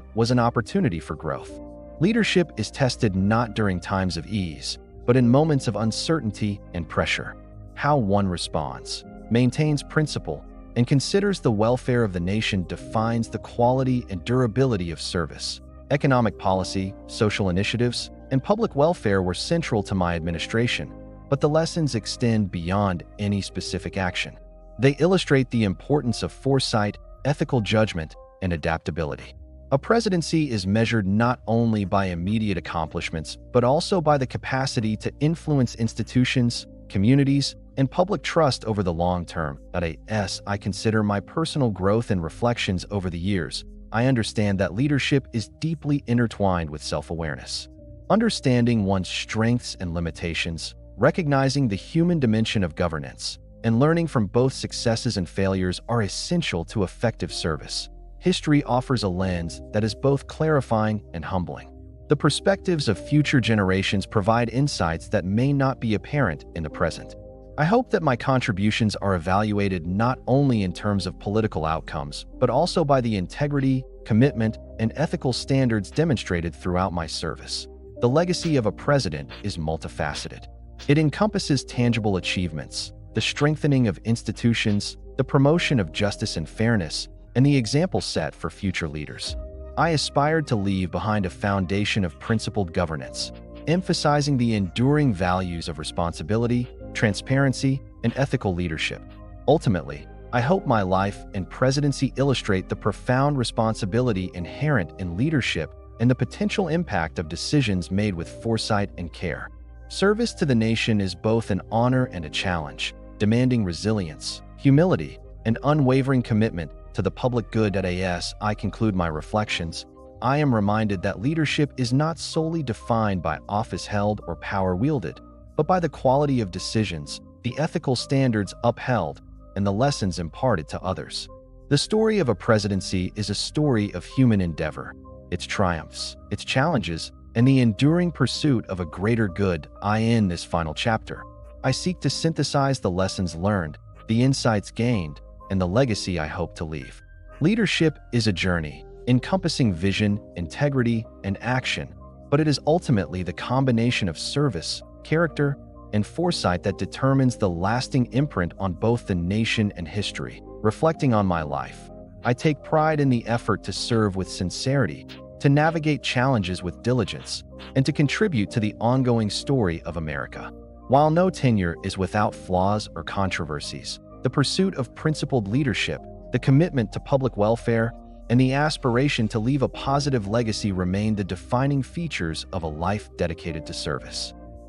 S1: was an opportunity for growth. Leadership is tested not during times of ease, but in moments of uncertainty and pressure. How one responds, maintains principle, and considers the welfare of the nation defines the quality and durability of service. Economic policy, social initiatives, and public welfare were central to my administration, but the lessons extend beyond any specific action. They illustrate the importance of foresight, ethical judgment, and adaptability. A presidency is measured not only by immediate accomplishments, but also by the capacity to influence institutions, communities, and public trust over the long term. As I consider my personal growth and reflections over the years, I understand that leadership is deeply intertwined with self-awareness. Understanding one's strengths and limitations, recognizing the human dimension of governance, and learning from both successes and failures are essential to effective service. History offers a lens that is both clarifying and humbling. The perspectives of future generations provide insights that may not be apparent in the present. I hope that my contributions are evaluated not only in terms of political outcomes, but also by the integrity, commitment, and ethical standards demonstrated throughout my service. The legacy of a president is multifaceted. It encompasses tangible achievements, the strengthening of institutions, the promotion of justice and fairness, and the example set for future leaders. I aspired to leave behind a foundation of principled governance, emphasizing the enduring values of responsibility, transparency, and ethical leadership. Ultimately, I hope my life and presidency illustrate the profound responsibility inherent in leadership and the potential impact of decisions made with foresight and care. Service to the nation is both an honor and a challenge, demanding resilience, humility, and unwavering commitment to the public good. As I conclude my reflections, I am reminded that leadership is not solely defined by office held or power wielded, but by the quality of decisions, the ethical standards upheld, and the lessons imparted to others. The story of a presidency is a story of human endeavor, its triumphs, its challenges, and the enduring pursuit of a greater good. In this final chapter, I seek to synthesize the lessons learned, the insights gained, and the legacy I hope to leave. Leadership is a journey, encompassing vision, integrity, and action, but it is ultimately the combination of service, character, and foresight that determines the lasting imprint on both the nation and history. Reflecting on my life, I take pride in the effort to serve with sincerity, to navigate challenges with diligence, and to contribute to the ongoing story of America. While no tenure is without flaws or controversies, the pursuit of principled leadership, the commitment to public welfare, and the aspiration to leave a positive legacy remain the defining features of a life dedicated to service.